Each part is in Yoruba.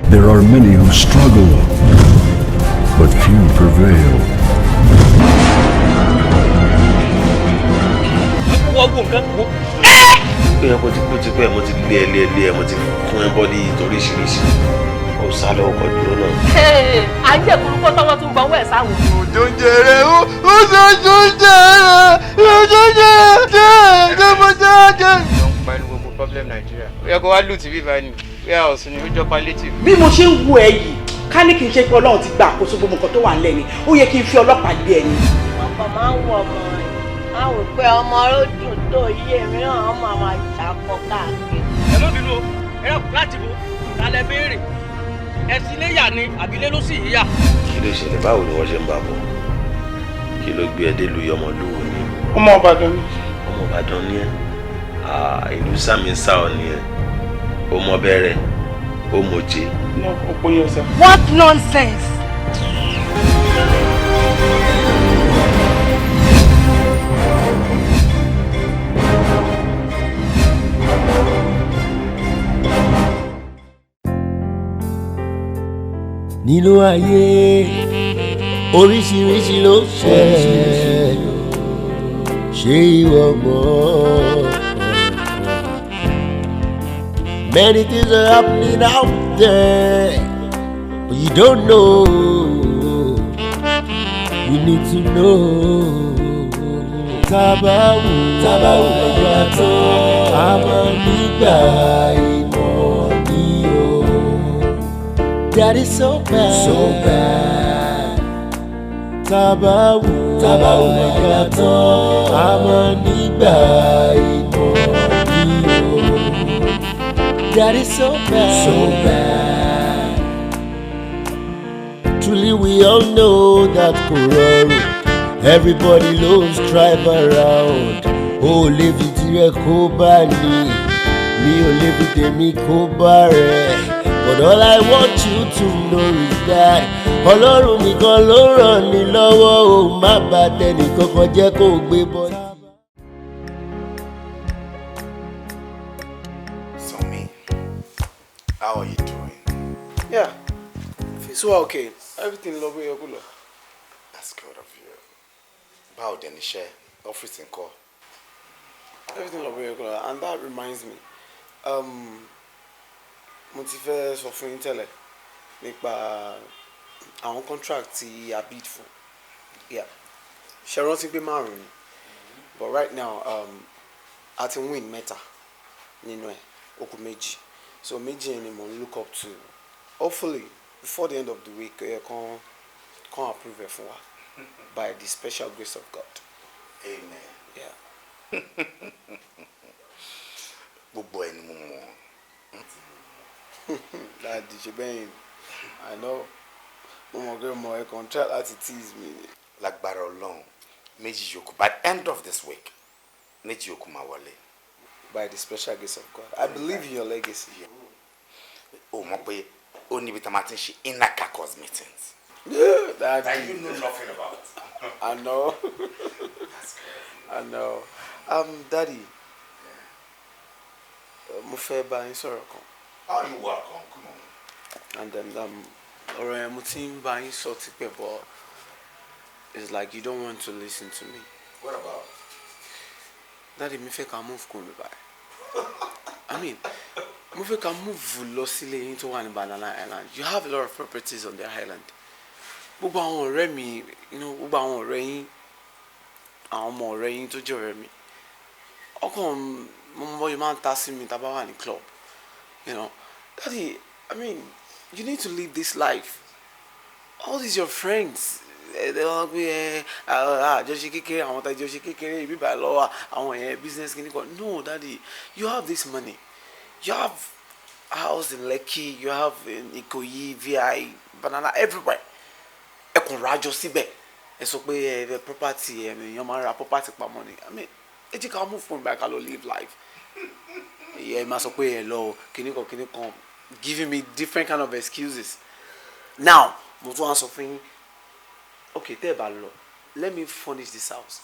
There are many who struggle, but few prevail. Problem Nigeria. We are going to Larrytv van. We are also new job Larrytv. Bí mo ṣe ń wo ẹ yìí, ká ní kí n ṣe pé Ọlọ́run ti gba àkóso gbogbo nǹkan tó wà nílẹ̀ ni. Ó yẹ kí n fi ọlọ́pàá gbé ẹni. Ọkọ máa ń wọ ọmọ rẹ̀. A wò pé ọmọ ló dùn tó iye mìíràn ọmọ àwọn ìṣàkọ káàkiri. Ẹ má bínú o, ẹ rà láti bo, lálẹ́ béèrè. Ẹ̀sìn ilé yà ni àbílẹ̀ ló sì yíyà. Kí ló ṣẹlẹ̀ báwo ni wọ́n ṣe ń bá bọ̀? Kí ló gbé ẹ dé lu Ọmọlúwo ni? Ọmọ Ìbàdàn ni. Ọmọ Ìbàdàn ni ẹ. Ìlú sàmì sá ọ ni ẹ. Ọmọ bẹ̀rẹ̀, ọmọjẹ. No, Opoyo sir. What nonsense! Nínú ayé oríṣiríṣi ló ṣẹlẹ̀, ṣé ìwọ mọ̀? Many things are happening out there, but you don't know. You need to know. Tabawu ẹ̀yà tó àmọ́ nígbà ìmọ̀ ni o. That is so bad, so bad. Tabawu ẹ̀yà tó àmọ́ nígbà ìmọ̀ ni o. That is so bad, so bad. Truly we all know that Kororo, everybody loves drive around. Oh, live it here, Kobani. Me, oh, live it me, Kobare. But all I want you to know is that Ọlọ́run nìkan ló ràn ní lọ́wọ́. Ó má bà tẹnìkankan jẹ́ kó gbé bọ́. How are you doing? Yeah, it's well okay. Everything love you, good. That's good of you. How then the share office and call? Everything love you, good. And that reminds me, mo ti fẹ́ sọ fún yín tẹ́lẹ̀ nípa àwọn contract tí a bid fún. Yeah, ṣe rántí pé márùn-ún. But right now, a ti win mẹ́ta nínú ẹ̀, ó kù méjì. So méjì yẹn ni mo look up to. Hopefully, before the end of the week, can approve it for her by the special grace of God. Amen. Yeah. Gbogbo ẹni mo mọ̀. Ladi, I know. Mo mọ̀ pé mo ẹ kàn try láti tease me. Lágbára Ọlọ́run, méjì yòókù. By the end of this week, méjì yòókù máa wọlé. By the special grace of God. I believe in your legacy. Oh, mọ̀ pé ó níbi tá máa ti ń ṣe inner caucus meetings. Yeah, that you know nothing about. I know. That's good. I know. Daddy. Mo fẹ́ bá yín sọ̀rọ̀ kan. Oh, you're welcome. Come on. And then ọ̀rọ̀ yẹn mo ti ń bá yín sọ tipẹ́, but it's like you don't want to listen to me. What about? Daddy, mi fẹ́ ká move kúrò báyìí. I mean, mo fẹ́ ká move lọ sílé yín tó wà ní Banana Island. You have a lot of properties on the island. Gbogbo àwọn ọ̀rẹ́ mi, gbogbo àwọn ọ̀rẹ́ yín, àwọn ọmọ ọ̀rẹ́ yín tó jẹ́ ọ̀rẹ́ mi. Ọkàn mo mọ bóyá máa ń ta sí mi tá bá wà ní club. Daddy, I mean, you need to live this life. All these your friends. They all be just kékeré àwọn tá just kékeré ibi bá lọ àwọn business kini ko. No, Daddy, you have this money. You have a house in Lekki, you have in Ikoyi, VI, Banana, everywhere. Ẹ kàn rájọ síbẹ̀. Ẹ sọ pé the property, èèyàn máa ra property pa money. I mean, ẹ jẹ́ ká move from back and live life. Yeah, máa sọ pé ẹ lọ kini kan giving me different kind of excuses. Now, mo tún wá sọ fún yín. Okay, tẹ́ bá lọ. Let me furnish this house.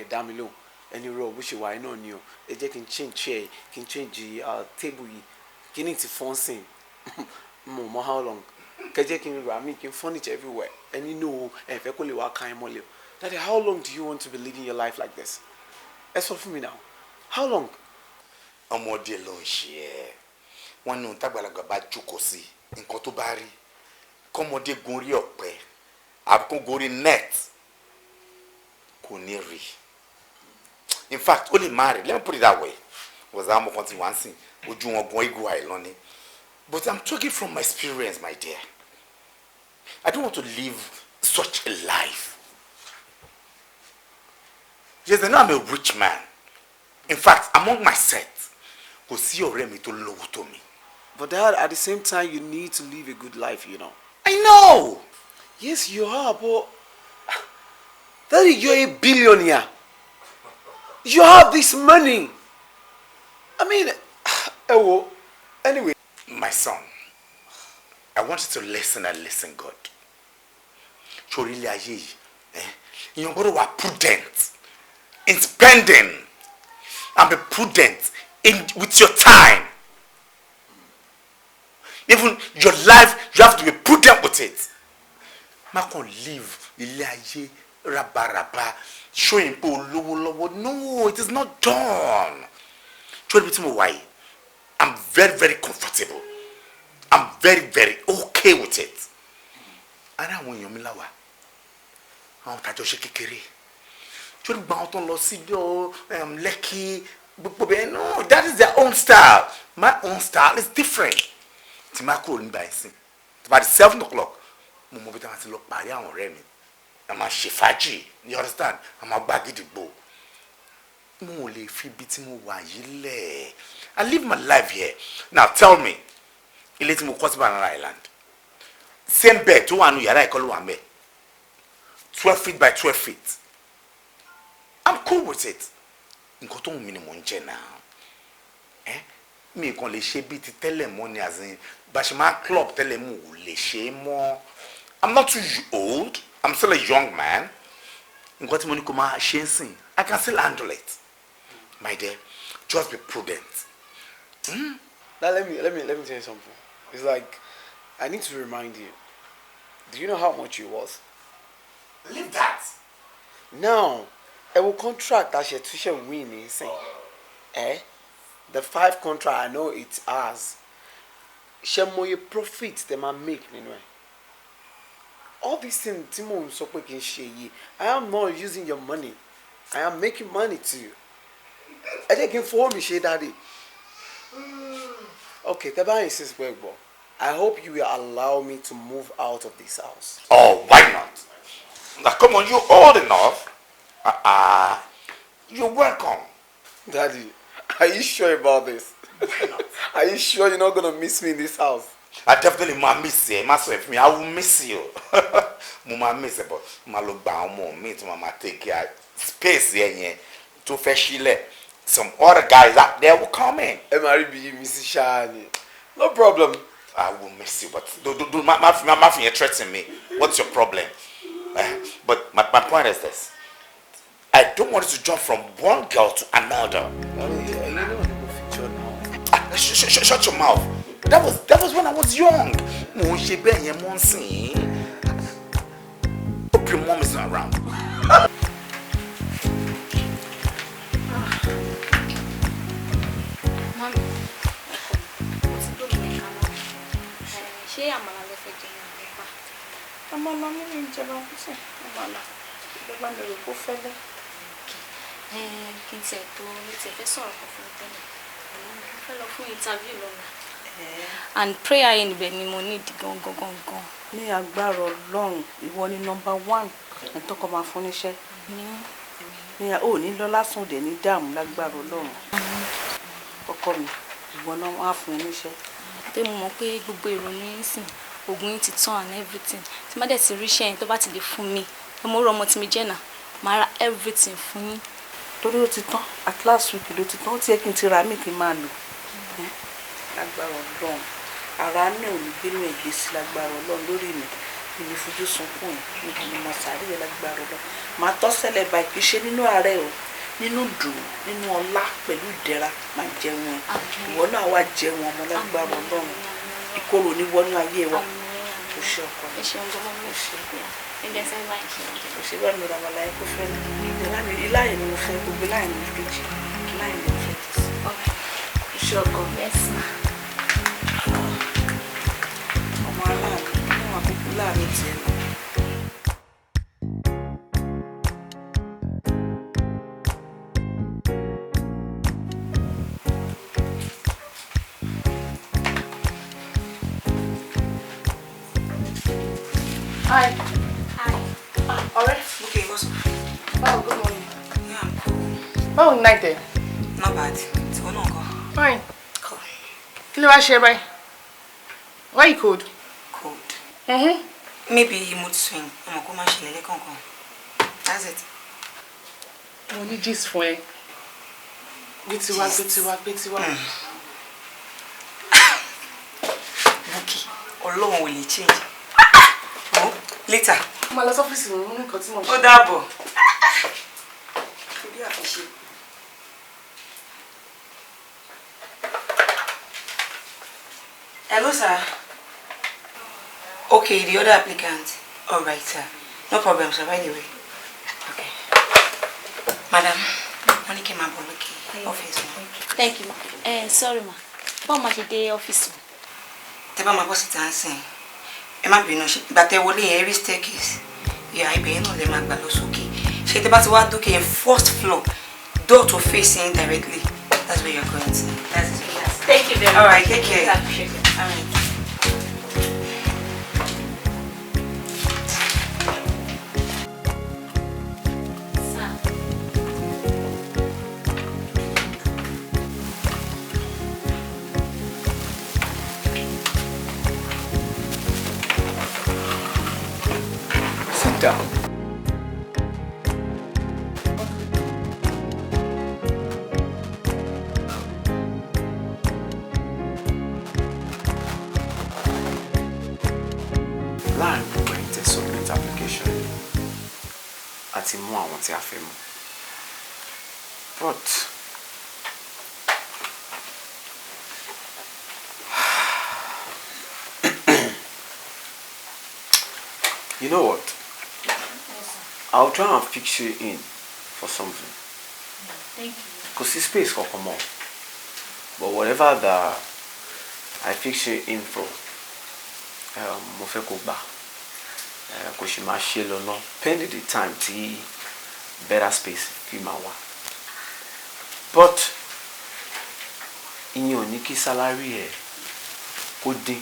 Dá mi lóhùn. Ẹni rọ bó ṣe wà iná ni o. Ẹ jẹ́ kí n change chair, kí n change table yìí. Kí ni ti fọ́nsìn. Mo, how long? Making furniture everywhere. And you know, if I could work time, Daddy, how long do you want to be living your life like this? That's all for me now. How long? Ọmọdé ló ń ṣe ẹ́. Wọ́n ní tágbàlagbà bá jókòó sí nǹkan tó bá rí. Kọ́mọdé gorí ọ̀pẹ, àbí kó gorí net. Kò ní rí. In fact, only married. Let me put it that way. Was that more continue one thing? Would you want to go alone? But I'm talking from my experience, my dear. I don't want to live such a life. Yes, I know I'm a rich man. In fact, among my set, go see your remi to low to me. But Dad, at the same time, you need to live a good life, you know. I know. Yes, you are, but Daddy, you're a billionaire. You have this money. I mean, anyway. My son, I want you to listen and listen good. You're going to be prudent in spending and be prudent with your time. Even your life, you have to be prudent with it. Ma can live ilaye raba showing people lowo. No, it is not done. I'm very, very comfortable. I'm very, very okay with it. And I want you to know. I want to shake it. No, that is their own style. My own style is different. About 7 o'clock, I'm going to look by your remi. I'm a shifaji. You understand? I'm a baggy the bow. I live my life here. Now tell me, you let me cross Banana Island. Same bed, 2 and you call 1 bed. 12 feet by 12 feet. I'm cool with it. Nkoto minimum now. Me kon le she bi ti tele money as in Bashima club tele mu le she mo. I'm not too old. I'm still a young man. Nkoto money kuma shensin. I can still handle it. My dear, just be prudent. Now let me tell you something. It's like I need to remind you. Do you know how much it was? Leave that. Now, I will contract that she tuition winning saying, the 5 contract I know it's ours. She more profit they might make anyway. All these things Timon so quick in share. I am not using your money. I am making money to you. I take him for me, she daddy. Okay, Teba insists, I hope you will allow me to move out of this house. Oh, why not? Now come on, you're old enough. You're welcome. Daddy, are you sure about this? Are you sure you're not gonna miss me in this house? I definitely might miss you. Myself, I will miss you. Mama miss it, but my look down more me to mama take care space here to feshile. Some other guys out there will come in. Mrs. Shani. No problem. I will miss you, but do my threaten me. What's your problem? But my point is this. I don't want you to jump from one girl to another. Shut your mouth. That was when I was young. Hope your mom is not around. Mommy, what's good with Mama? She am a little bit. I'm a mommy in Japan. I'm a little fella. Kí n ṣe tó ní ti fẹ́ sọ̀rọ̀ kan fún tẹ́lẹ̀. Mo fẹ́ lọ fún interview lọ́la. And prayer yẹn níbẹ̀ ni mo need gangan. Ní agbára Ọlọ́run, ìwọ ni number 1 en tó kọ máa fún níṣẹ́. Ní ó ní lọ lásán dé ní dààmú lágbára Ọlọ́run. Ọkọ mi, ìwọ náà wá fún níṣẹ́. Pé mo mọ̀ pé gbogbo ìrònú yín sìn, oògùn yín ti tán and everything. Tí má dẹ̀ ti rí iṣẹ́ yẹn tó bá ti lè fún mi. Mo rọ ọmọ tí mi jẹ́ náà, màá ra everything fún yín. Torí ó ti tán at last week ló ti tán ó ti yẹ kí n ti ra mí kí n máa lò lágbára Ọlọ́run ara náà ò ní gbénú ẹ̀gbẹ́ sí lágbára Ọlọ́run lórí mi ìní fojú sunkún ẹ̀ níbi ni mo sáré yẹ lágbára Ọlọ́run máa tọ́ sẹ́lẹ̀ bá kì í ṣe nínú ààrẹ o nínú dùn nínú ọlá pẹ̀lú ìdẹ̀ra máa jẹun ẹ̀ ìwọ náà wá jẹun ọmọ lágbára Ọlọ́run ìkorò ní wọnú ayé wa kò ṣe ọkọ mi. ẹ ṣeun gbọ́dọ̀ mi ṣe ẹgbẹ́ sẹ́yìn láì ṣe ọjọ́. kò ṣe bá mi ra wàlá ẹ kó fẹ́ ní iláyè ni mo fẹ́ gbogbo iláyè ni mo fi jì iláyè ni mo fẹ́ tì sí. ṣe ọkọ mi. ọmọ aláàbò níwọ̀n àkókò láàrin tiẹ̀ lọ. Hi. Hi. Alright. Okay, what's up? Wow, good morning. Yeah, I'm cool. Báwo ni night ẹ? Not bad. It's going on. Fine. Cool. Kí ló wá ṣe báyìí? Why you cold? Cold. Maybe mood swing. I'm going to share it. That's it. Mo ní gist fún ẹ. Gbétiwá. Bookie. Ọlọ́run ò lè change. Oh, later. Mo lọ sọ́fíìsì mi ní nǹkan tí mo ṣe. Ó dàbọ̀. Bí a fi ṣe. Hello, sir. Okay, the other applicant. All right, sir. No problem, sir. By the way. Okay. Madam, money came up on the office. Thank you. Sorry, ma. Báwo ma ṣe dé ọ́fíìsì? Tẹ́ bá máa bọ́ síta ń sìn. Ẹ má bínú ṣe ìgbà tẹ́ wọlé every staircase. Yeah, ibẹ̀ náà lè máa gbà lọ sókè. Ṣé tẹ́ bá ti wá dókè first floor, door to facing directly. That's where you're going to. That's it. Thank you very much. All right, take care. I appreciate it. All right. Sit down. Láàrin gbogbo ẹ̀yin tẹ́ submit application àti mú àwọn tí a fẹ́ mú. But you know what? I'll try and fix you in for something. Thank you. Because this space will come on. But whatever that I fix you in for, mo fẹ́ kó gbà. Kò sì máa ṣe lọ ná. Pending the time tí better space fi máa wà. But ìyẹn ò ní kí salary ẹ̀ kó dín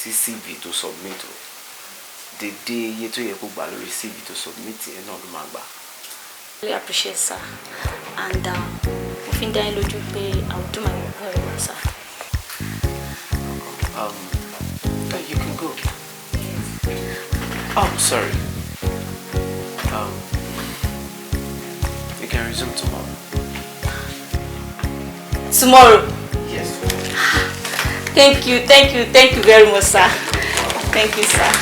sí CV tó submit o. Dédé iye tó yẹ kó gbà lórí CV tó submit ẹ̀ náà ló máa gbà. Really appreciate, sir. And mo fi ń dá yín lójú pé I will do my work very well, sir. You can go. Oh, sorry. You can resume tomorrow. Tomorrow? Yes. Thank you very much, sir. Thank you, sir.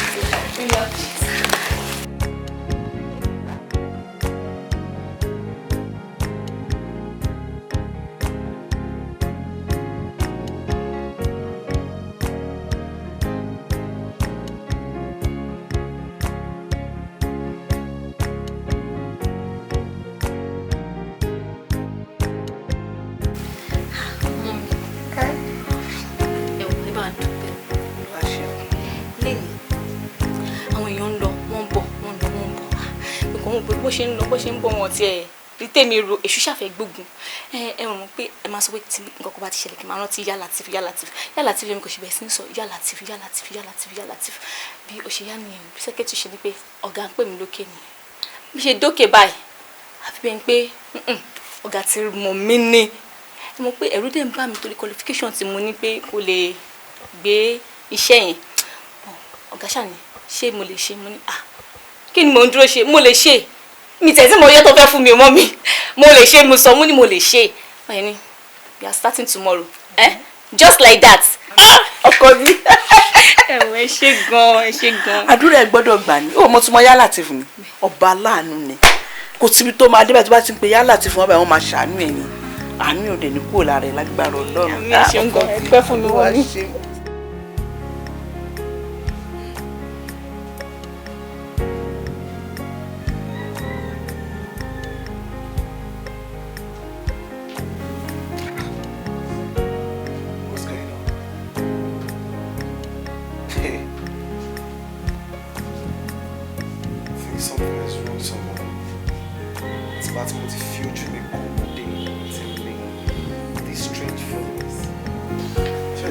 Really appreciate it. bó ṣe ń bọ̀ wọn tiẹ̀ rí tèmi ro èṣù ṣàfẹ́ gbógun ẹ mọ̀ pé ẹ máa sọ pé tí nǹkan kan bá ti ṣẹlẹ̀ kí n máa rántí Yá Latif lèmi kò ṣe bẹ̀rẹ̀ sí ń sọ Yá Latif bí ó ṣe yá nìyẹn bí sẹ́kẹ́tì ṣe ni pé ọ̀gá ń pè mí lókè nìyẹn bí ṣe dókè báyìí àfi bẹ́ẹ̀ ni pé ọ̀gá ti mọ̀ mí ní ẹ mọ̀ pé ẹ̀rù dẹ̀ ń bà mí torí qualification tí mo ní pé kò lè gbé iṣẹ́ yẹn ọ̀gá ṣàní ṣé mo lè ṣe mo ní kí ni mo ń dúró ṣe mo lè ṣe mi tẹ̀sí mo yẹ tó fẹ́ fún mi ọmọ mi mo lè ṣe mo sọ mo ní mo lè ṣe báyìí ni we are starting tomorrow just like that ọkọ mi ẹ̀wọ̀n ẹ ṣe gan. àdúrà ẹ gbọ́dọ̀ gbà ní ó mo tún mọ Yá Latif ni ọba aláàánú ni kò síbi tó máa débẹ̀ tó bá ti ń pe Yá Latif wọn báyìí wọ́n máa ṣàánú ẹ̀ ni àánú òde ní kúrò lára ẹ̀ lágbára Ọlọ́run. àmì ẹ̀ ṣe ń gan ẹ pẹ́ fún mi wọ́n ní. something is wrong somewhere. It's about to future me all day until me. These strange feelings.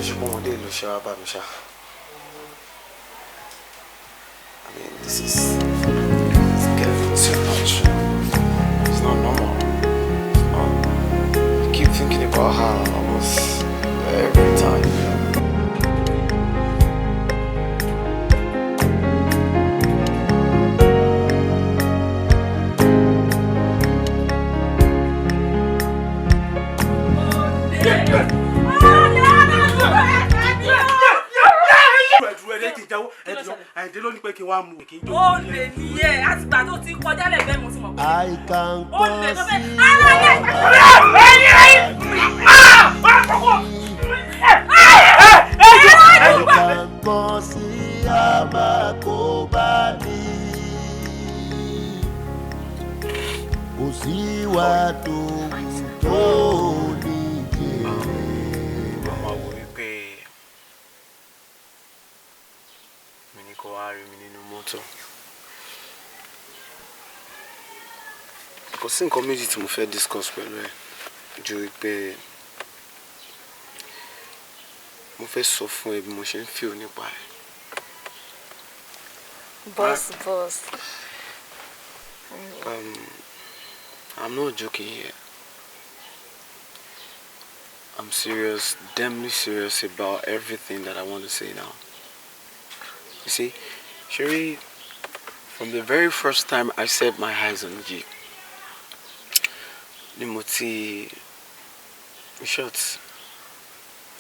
She one day no shower by me. I mean, this is getting too much. It's not normal. I keep thinking about how I was every time. I can kò sí nǹkan méjì tí mo fẹ́ discuss pẹ̀lú ẹ ju pé mo fẹ́ sọ fún ẹ bí mo ṣe ń feel nípa ẹ. Boss. I'm not joking here. I'm serious, damnly serious about everything that I want to say now. You see, Sherry, from the very first time I set my eyes on you, in short,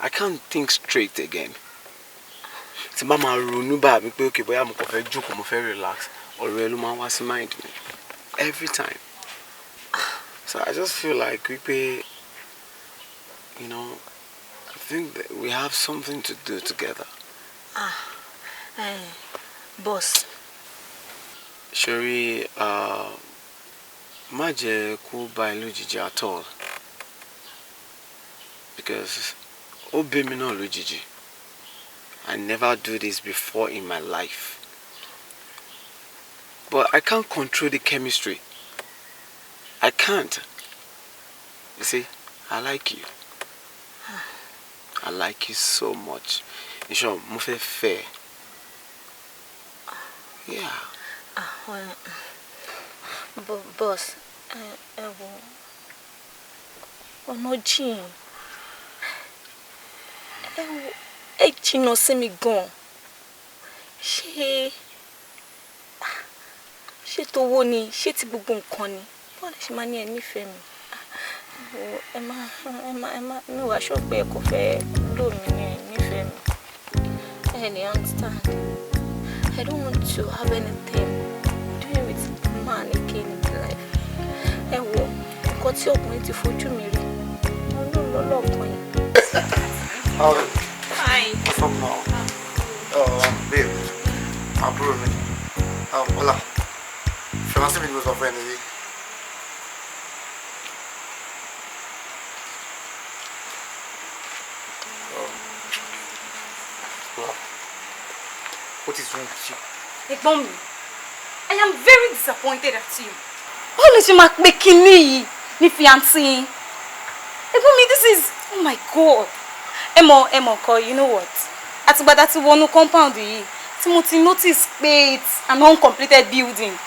I can't think straight again. Tí mama ronú bá mi pé okay bóyá mo kàn fẹ́ jókòó mo fẹ́ relax ọ̀rọ̀ ẹ ló máa wá sí mind mi every time. So I just feel like you know, I think that we have something to do together. Boss. Sherry, má jẹ́ kó bá ẹ lójijì at all. Because ó bí mi náà lójijì. I never do this before in my life. But I can't control the chemistry. I can't. You see, I like you. I like you so much. You sure, mo fẹ́ fẹ́. Yeah. Boss, ọ̀nà jìn. Ẹ jìnnà sí mi gan. Ṣé tówó ni, ṣé ti gbogbo nǹkan ni? Bọ́n lè ṣe máa ní ẹ nífẹ̀ẹ́ mi. Ẹ má mi wá sọ pé ẹ kò fẹ́ lò mí ní ẹ nífẹ̀ẹ́ mi. I understand. I don't want to have anything doing with man again in my life. Ẹ wo, nǹkan tí ọkùnrin ti fojú mi rí. Mo ló lọ́lọ́kàn yìí. Hi. What's up now? Babe. Àbúrò mi. Hola. Fiancé mi ni mo sọ fún ẹ nìyí. What is wrong with you? Ẹ̀gbọ́n mi, I am very disappointed at you. Báwo lè ṣe máa pe kinní yìí ní fiancé yín? Ẹ̀gbọ́n mi, this is, oh my God. Ẹ mọ̀ kọ́, you know what? Àtìgbà tá ti wọnú compound yìí, tí mo ti notice pé it's an uncompleted building.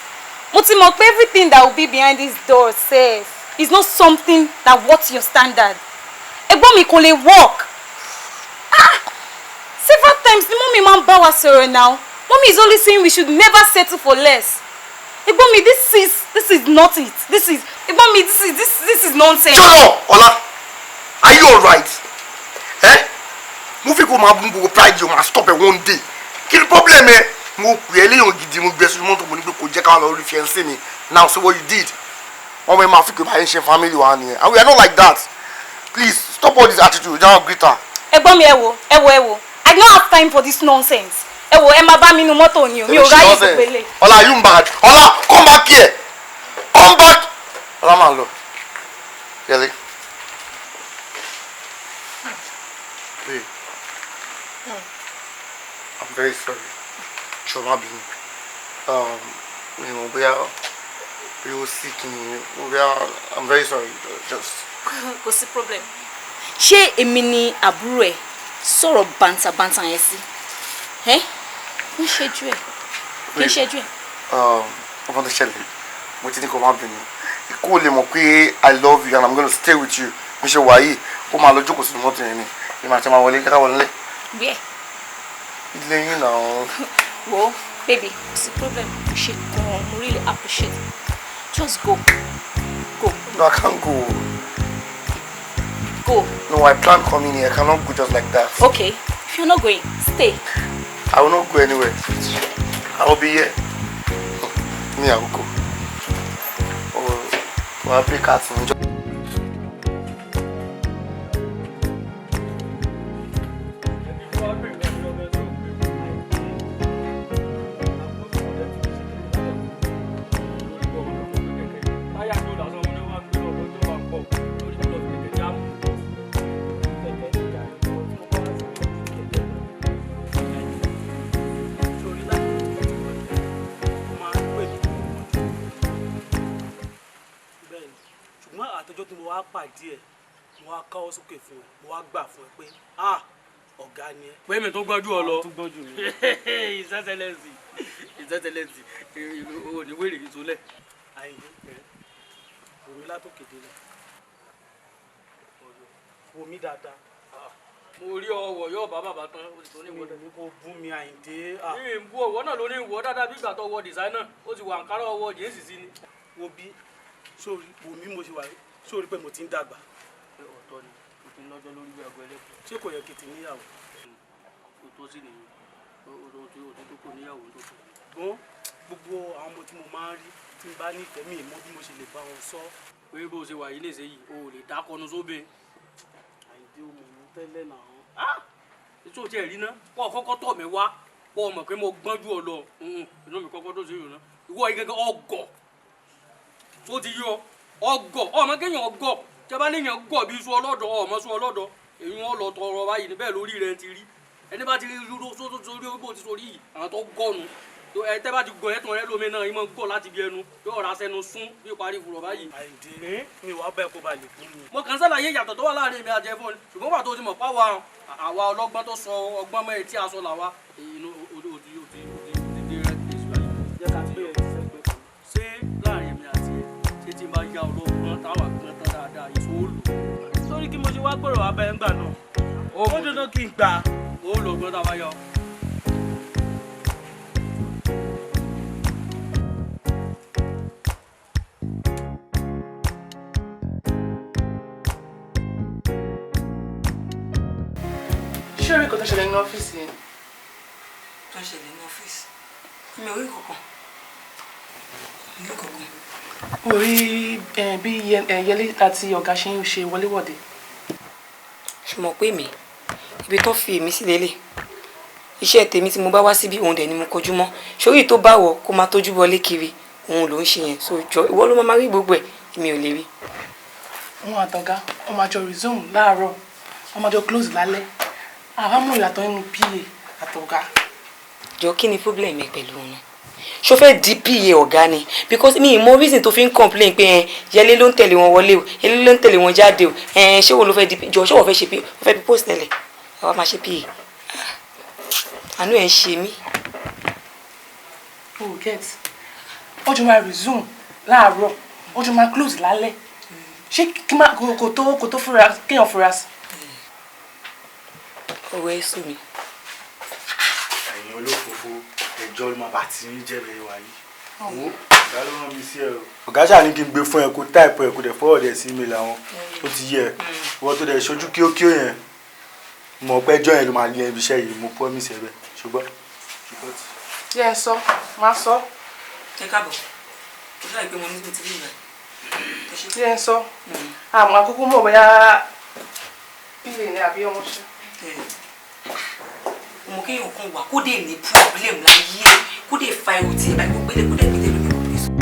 Mo ti mọ̀ pé everything that will be behind this door safe is not something that worth your standard. Ẹ̀gbọ́n mi kò lè work. Several times, the mommy man bá wa sọ̀rọ̀ now. Mommy is only saying we should never settle for less. Ẹ̀gbọ́n mi, this is not it. This is nonsense. Shut up, Ola. Are you alright? Movie go ma bumbo pride you ma stop it one day. Kí ni problem ẹ? Mo pè é léyàn gidi mo gbé sójú mọ́tò mo ní pé kò jẹ́ ká lọ rí fiancé mi. Now see what you did. Ọmọ ẹ máa fi kò bá yín ṣe family wa nìyẹn. And we are not like that. Please stop all this attitude. Don't greet her. Ẹ̀gbọ́n mi, ẹ wo. I don't have time for this nonsense. Ẹ wo, ẹ máa bá mi nínú mọ́tò ni o. Mi ò ráyè gbogbo ele. Ola, you mad? Ola, come back here. Come back. Ola, man, look. Really? Hey. I'm very sorry. Trauma being. You know, we are sick. I'm very sorry. Just. What's the problem? Ṣé èmi ni àbúrò ẹ̀ sọ̀rọ̀ bàǹtàbàǹtà yẹn sí? Ẹ́ ń ṣẹ́jú ẹ̀. Kí ń ṣẹ́jú ẹ̀? Ọmọ tó ṣẹlẹ̀, mo ti ní kó má bínú. Kó lè mọ̀ pé I love you and I'm going to stay with you. Mi ṣe wà yìí, kó máa lọ jókòó sínú mọ́tò yẹn ni. Ìmọ̀ àti máa wọlé, ká wọlé. Where? Ilé yín náà. Well, baby, what's the problem? She really appreciate it. Just go. Go. No, I can't go. Go. No, I plan coming here. I cannot go just like that. Okay. If you're not going, stay. I will not go anywhere. I will be here. Me, I will go. Oh, I'll play cards. Sókè fún mo wá gbà fún ẹ pé ọ̀gá ni ẹ. pé mi tó gbọ́njú ọ lọ. tó gbọ́njú mi. ìsẹ́sẹ̀lẹ́sì ò ní wèrè yìí tó lẹ̀. àyè omi látòkèdè lẹ omi dáadáa. mo rí ọwọ́ yóò bá bàbá tán o sì tó ní ìwọ́dà. mi kò bú mi Àyìndé. ìbú ọwọ́ náà ló ní ìwọ́ dáadáa bí ìgbà tó wọ dìsáínà ó ti wà nkárá ọwọ́ jésì sí ni. wo bí sórí omi mo ṣe wà sórí pé mo ti ń dàgbà. ọ̀tọ̀ ni o ti ń lọ́jọ́ lórí ẹ̀gbẹ́ ẹlẹ́kùn. ṣé kò yẹ kí n ti níyàwó? o tó sì nìyí o tó kò níyàwó tó kù. gbogbo àwọn ọmọ tí mo máa ń rí tí n bá nífẹ̀ẹ́ mi mọ́ bí mo ṣe lè bá wọn sọ. pé bó ṣe wà yìí lè ṣe yìí o ò lè dákọnu sóbe. Àyìndé o mọ̀ mí tẹ́lẹ̀ náà. ètò òtí ẹ̀ rí ná wọ́n kọ́kọ́ tọ̀ mí wá wọ́n mọ̀ pé mo gbọ́njú ọ lọ inú mi kọ́kọ́ tó ṣe yìí ná ìwọ yìí gẹ́gẹ́ ọgọ̀ tó ti yọ ọgọ̀ ọmọ kéèyàn ọgọ̀ tẹ́bá léèyàn gọ̀ bí sún ọlọ́dọ̀ ọmọ sún ọlọ́dọ̀ èyí wọn lọ tọrọ báyìí níbẹ̀ lórí rẹ ti rí ẹni bá ti rí sórí bó ti sórí yìí àwọn tó gọ̀nù tẹ́ bá ti gọ̀ ẹ̀tàn rẹ lómi náà ìmọ̀ gọ̀ láti bí ẹnu yóò ra sẹ́nu sún bí parí fùrọ̀ báyìí. Àyìndé mi wàá bẹ́ẹ̀ kó ba lè kú mi. mo kàn sálàyé ìyàtọ̀ tó wà láàrin mi àti ẹ̀fọ́ ni ṣùgbọ́n pàtó ti mọ̀ páwa àwa ọlọ́gbọ́n tó sọ ọgbọ́n mọ́ etí aṣọ làwa inú òdi rẹ ti sùn báyìí. jẹ́ ká gbé ẹ̀ sẹ́gbẹ́ kan ṣé láàrin mi àti ẹ̀ ṣé tí n bá ya ọlọ́gbọ́n táwa gbọ́n tán dáadáa ìṣòro sórí kí mo ṣe wá gbọ́rọ̀ abẹ́ ńgbà náà ó dandan kí n gbà ó lọ gbọ́n táwa yọ. ṣé orí kò tó ṣẹlẹ̀ ní ọ́fíìsì yẹn? tó ṣẹlẹ̀ ní ọ́fíìsì mi ò rí kankan mi ò rí kankan. orí bí Yẹlé àti ọ̀gá ṣe ń ṣe wọléwọ̀de. ṣùgbọ́n pé mi ibi tó fi èmi sí lélẹ̀ iṣẹ́ tèmi tí mo bá wá síbí òun dẹ̀ ni mo kojú mọ́ sórí tó bá wọ̀ kó máa tójú wọlé kiri òun ló ń ṣe yẹn so jọ ìwọ ló máa rí gbogbo ẹ̀ èmi ò lè rí. wọn àtọ̀gá wọn máa jọ resume láàárọ̀ wọn máa jọ close lálẹ́ àwọn mú ìyàtọ̀ nínú PA àtọ̀gá. jọ kí ni problem ẹ pẹ̀lú wọn ṣó fẹ́ di PA ọ̀gá ni because mi mọ reason tó fi ń complain pé Yẹlé ló ń tẹ̀lé wọn wọlé o Yẹlé ló ń tẹ̀lé wọn jáde o ṣé wo ló fẹ́ di jọ ṣé wọ́n fẹ́ ṣe PA wọ́n fẹ́ bí post tẹ̀lẹ̀ àwa máa ṣe PA àánú ẹ̀ ń ṣe mí. oh get ọjọ́ máa resume láàárọ̀ ọjọ́ máa close lálẹ́ ṣé kò tó fura kéèyàn fura sí. ọwọ́ ẹ̀ sùn mi. ẹ̀yin olófòfò ẹjọ́ ló máa bá ti ń jẹ́ bẹ́ẹ̀ wáyé. wo ọ̀gá ló rán mi sí ẹ o. ọ̀gá ṣáà ní kí n gbé fún ẹ kó táìpù ẹ kó dẹ̀ fọwọ́ dẹ̀ sí email àwọn tó ti yẹ wọ́n tó dẹ̀ ṣojú kíókíó yẹn mọ̀ pé ẹjọ́ yẹn ló máa lé ẹbí iṣẹ́ yìí mo promise ẹ bẹ́ẹ̀ ṣùgbọ́n. yẹ ẹ sọ máa sọ. ẹ káàbọ̀ kò sáà gbé mo ní ti rí ìgbà. yẹ ẹ sọ àmọ́ àkókò mọ̀ bóyá ilé ni àbí ọmọ ṣe. mo kéèyàn kan wà kó dé ní problem láyé kó dé fa ewu tí ẹ bá gbélé kó dé gbélé lómi kò dé sùn.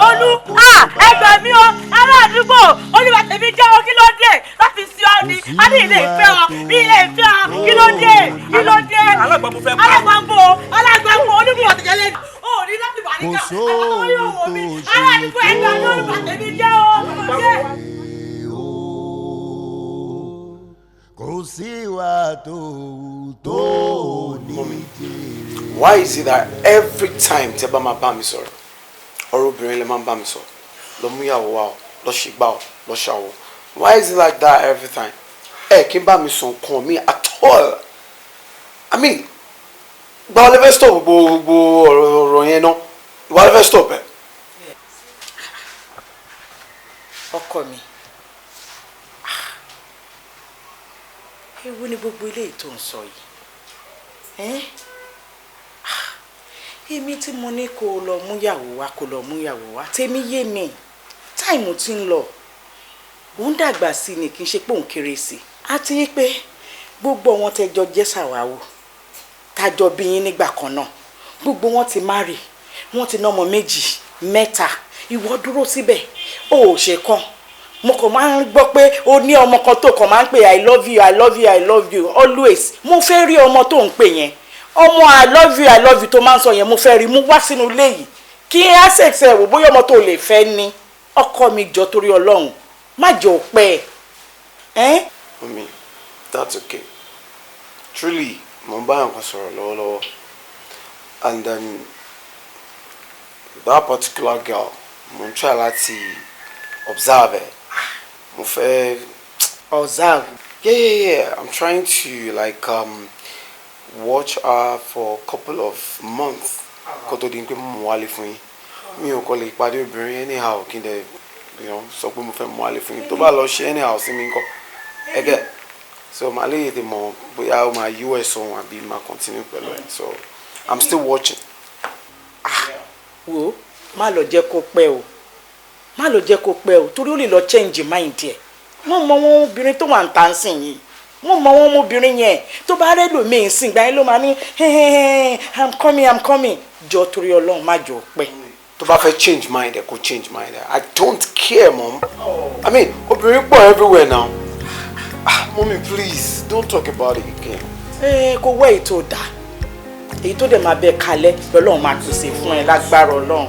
olú ẹgbẹ́ mi o ará àdúgbò olúwa tèmi jẹ́ o kí ló dé láti sí ọ ni a ní ilé ìfẹ́ ọ ní ilé ìfẹ́ ọ kí ló dé kí ló dé alágbàmbo olúwa tẹ̀jẹ̀ lẹ́nu o ní láti wà ní ká àwọn olúwa mi ará àdúgbò ẹgbẹ́ mi olúwa tèmi jẹ́ o. Mommy, why is it that every time tẹ́ bá máa bá mi sọ̀rọ̀ ọ̀rọ̀ obìnrin lè máa bá mi sọ̀rọ̀ lọ mú ìyàwó wa o lọ ṣègbà o lọ ṣàwọ̀? Why is it like that every time? Kí n bá mi sọ nǹkan mi at all. I mean, gba ọ lè fẹ́ stop gbogbo ọ̀rọ̀ yẹn náà gba ọ lè fẹ́ stop ẹ̀. ọkọ mi ewu ni gbogbo ilé tó ń sọ yìí èmi tí mo ní kó lọ múyàwó wá kó lọ múyàwó wá tèmi yé mi táìmù tí ń lọ òun dàgbà sí ni kì í ṣe pé òun kéré sí àti pé gbogbo wọn tẹjọ jẹ́ ṣàwáwò tájọ bí yín nígbà kan náà gbogbo wọn ti marry wọn ti nọmọ 2 3 ìwọ dúró síbẹ̀ ó ṣe kan mo kàn máa ń gbọ́ pé o ní ọmọ kan tó kàn máa ń pè I love you I love you I love you always mo fẹ́ rí ọmọ tó ń pè yẹn ọmọ I love you tó máa ń sọ yẹn mo fẹ́ rí mú wá sínú ilé yìí kí á ṣẹ̀ṣẹ̀ wò bóyá ọmọ tó lè fẹ́ ní ọkọ mi jọ torí Ọlọ́run má jẹ́ òpẹ́ ẹ̀. Mami, that's okay. Truly, mo ń bá àwọn kan sọ̀rọ̀ lọ́wọ́lọ́wọ́ and then that particular girl mo ń try láti observe her. Mo fẹ́ observe. Yeah. I'm trying to like watch her for a couple of months. Kó tó di pé mo wálé fún yín. Mi ò kọ́ lè pàdé obìnrin anyhow kí n dẹ̀ sọ pé mo fẹ́ mo wálé fún yín. Tó bá lọ ṣe anyhow sí mi ńkọ́. Ẹgẹ́ so màá lè tètè mọ̀ bóyá ó máa US ohun àbí máa continue pẹ̀lú ẹ̀. So I'm still watching. Wo má lọ jẹ́ kó pẹ́ o má lọ jẹ́ kó pẹ́ o torí ó lè lọ change mind ẹ̀ wọ́n mọ wọn obìnrin tó wà ń tà ń sìn yìí wọ́n mọ wọn obìnrin yẹn tó bá rẹ́ lòmíì sìn gbà yín ló máa ní I'm coming jọ torí Ọlọ́run má jọ pẹ́. Tó bá fẹ́ change mind ẹ̀ kó change mind ẹ̀ I don't care mom. I mean obìnrin pọ̀ everywhere now. Mommy please don't talk about it again. Kò wẹ́ ètò dà èyí tó dẹ̀ máa bẹ kalẹ̀ lọ́lọ́run máa pèsè fún ẹ lágbára Ọlọ́run.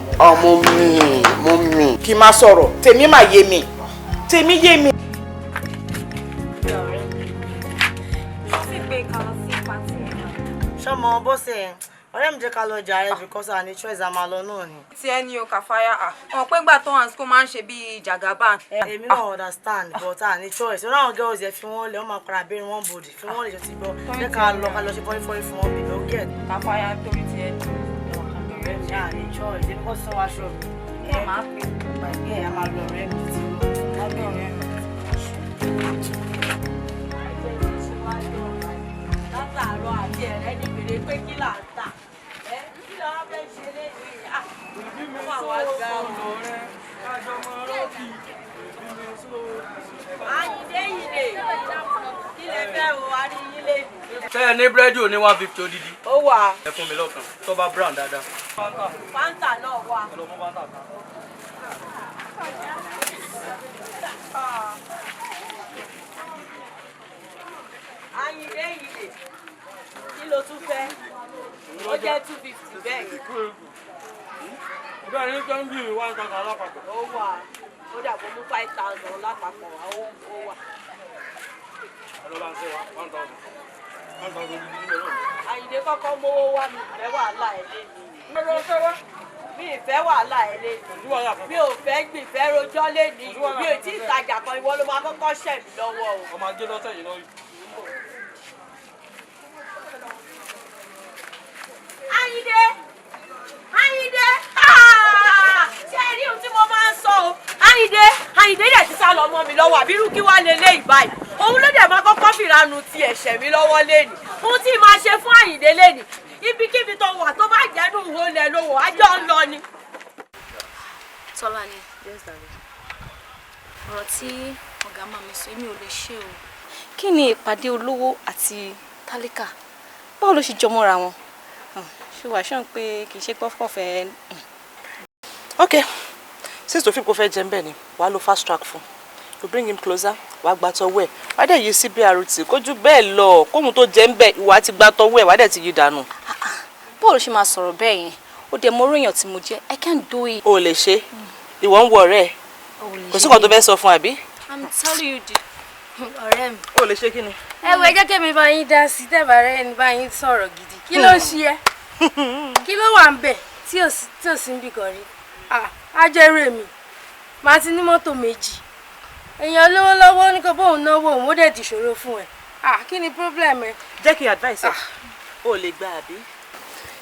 Mọ́mí. kí n má sọ̀rọ̀ tèmi máa yé mi tèmi yé mi. ṣọmọ bó ṣe ọ̀rẹ́ mi jẹ́ ká lọ jà rẹ because I need choice àmà lọ náà ni. ti ẹni o Kàfáyà wọn pé gbà tó hàn school máa ń ṣe bíi jàgàbá. èmi náà understand but I need choice ọ̀rọ̀ àwọn girls yẹn fi wọ́n lẹ̀ wọ́n máa kọ́ra abẹ́rẹ́ wọn bòdì fi wọ́n lè ṣe ti gbọ́ jẹ́ ká lọ ṣe fọ́rífọ́rí fún wọn bìbí ó gẹ̀. Kàfáyà torí ti ẹni. ọ̀rẹ́ mi I need choice èmi kò sọ aṣọ mi ẹ máa pè gbàgbé ẹ máa lọ ọ̀rẹ́ mi ti lọ́dọ̀ ọ̀rẹ́ mi. látàárọ̀ àti ẹ̀rẹ́ ní bèrè pé kí là ń tà ẹ́ kí lọ́wọ́ fẹ́ ṣe léyìn ìbí wà wá ga ọ̀nà rẹ̀ kájọ mọ rọ́ọ̀kì Àyìndé yìí lè kí lè fẹ́ o àríyìn lè. ṣé ẹ ní búrẹ́dì ò ní 150 odidi. ó wà. ẹ fún mi lọ́kàn tó bá brown dáadáa. Fanta náà wà. ọlọmọ Fanta kan. Àyìndé yìí lè kí ló tún fẹ́ ó jẹ́ 250 bẹ́ẹ̀. bẹ́ẹ̀ ni kẹ́ ń bí 1000 alápapọ̀. ó wà ó dàbọ̀ mú 5000 lápapọ̀ ó wà. ọlọ́ba ń ṣe 1000 odidi níbẹ̀ náà. Àyìndé kọ́kọ́ mówó wá mi ìfẹ́ wàhálà ẹ̀ lé mi. mi ìfẹ́ wàhálà ẹ̀ lé mi. mi ò fẹ́ gbìfẹ́ rojọ́ lé ní mi ò tí ì tajà kan ìwọ ló máa kọ́kọ́ ṣẹ̀ mí lọ́wọ́ o. ọmọ ajé lọ́tẹ̀ yìí lọ́yìn. Àyìndé ṣé ẹ rí ohun tí mo máa ń sọ o Àyìndé dẹ̀ ti sá lọ mọ́ mi lọ́wọ́ àbí irú kí wàá lè lé ìbáyìí òun ló dẹ̀ máa kọ́kọ́ fìranu ti ẹ̀ṣẹ̀ mi lọ́wọ́ lẹ́nì ohun tí máa ṣe fún Àyìndé lẹ́nì ibikíbi tó wà tó bá jẹ́nu ìhó lẹ̀ lówó àjọ ń lọ ni. Tọ́lá ni ọ̀rọ̀ tí ọ̀gá máa mi sọ èmi ò lè ṣe o. Kí ni ìpàdé olówó àti tálíkà báwo ló ṣe jọ mọ́ra wọn ṣé wàá ṣàn pé kì í ṣe pọ́fọ́fẹ́. ok since tó fi kó fẹ́ jẹ ń bẹ̀ ni wàá lo fast track fún you bring him closer wàá gba tọwọ́ ẹ̀ wàá dẹ̀ yí sí BRT kójú bẹ́ẹ̀ lọ kóhun tó jẹ ń bẹ̀ ìwà ti gba tọwọ́ ẹ̀ wàá dẹ̀ ti yí dànù. bọ́ọ̀lù ṣe máa sọ̀rọ̀ bẹ́ẹ̀ yẹn ó dẹ̀ mọ orí èèyàn tí mo jẹ́ I can't do it. o lè ṣe ìwọ ń wọ ọ̀rẹ́ ẹ̀ kò sí kan tó fẹ́ sọ fún àbí. I'm telling you the ọ̀rẹ́ mi. o lè ṣe kí ni. ẹ wo ẹ jẹ́ kí mi bá yín dá sí tẹ́bà rẹ̀ ní bá yín sọ̀rọ̀ gidi kí ló ń ṣe ẹ́ kí ló wà ń bẹ̀ tí ò sí ń bì kan rí ajẹ́rú èmi màá ti ní mọ́tò méjì èèyàn lówó lọ́wọ́ ní kò bóun náwó òun ó dẹ̀ ti ṣòro fún ẹ kí ni problem ẹ. jẹ́ kí advice ẹ o lè gba àbí.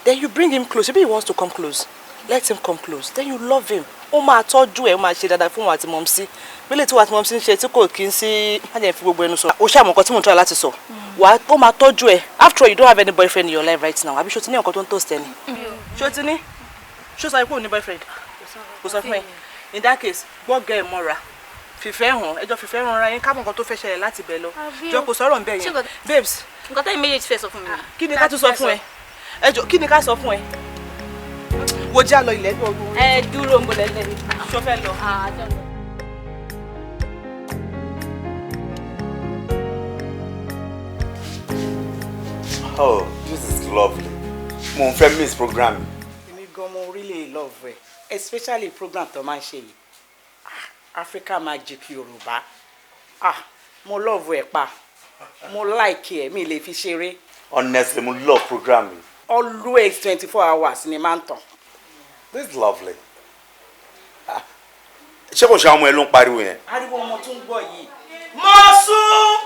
then you bring him close maybe he wants to come close let him come close then you love him ó máa tọ́jú ẹ̀ ó máa ṣe dáadáa fún wa àti mọ̀mísí bílẹ̀ tí wa àti mọ̀mísí ń ṣe tí kò kí ń sí májèlé fi gbogbo ẹnu sọ o ṣe àmọ́ nǹkan tí mo ń tọ́ láti sọ wà ó máa tọ́jú ẹ̀ after all you don't have any boyfriend in your life right now àbí ṣo ti ní nǹkan tó ń toast ẹ ni ṣo ti ní ṣo sọ pé o ní boyfriend kò sọ fún ẹ in that case gbọ́gẹ́ ẹ̀ mọ́ra fìfẹ́ hàn ẹjọ́ fìfẹ́ hàn ra yín ká mọ̀ nǹkan tó fẹ́ ṣẹlẹ̀ láti bẹ̀ lọ jọ kò sọ̀rọ̀ ń bẹ̀ yẹn babes. nǹkan tẹ́yìn méjèèjì fẹ́ sọ fún mi. kí ni ká tún sọ fún ẹ ẹjọ́ kí ni ká sọ fún ẹ wo já lọ ilẹ̀ tó ọdún. ẹ dúró ń bolẹ̀ lẹ́yìn. ṣó fẹ́ lọ. Oh, this is lovely. Mo ń fẹ́ miss program. Èmi gan mo really love it, especially program tó máa ń ṣe yìí. Africa Magic Yoruba. Mo love ẹ̀ pa. Mo like ẹ̀, mi lè fi ṣeré. Honestly, mo love program yìí. Always 24 hours ni máa ń tàn. This is lovely. Ṣé kò ṣe àwọn ọmọ ẹ ló ń pariwo yẹn? Ariwo ọmọ tó ń gbọ́ yìí. Mọ́sún!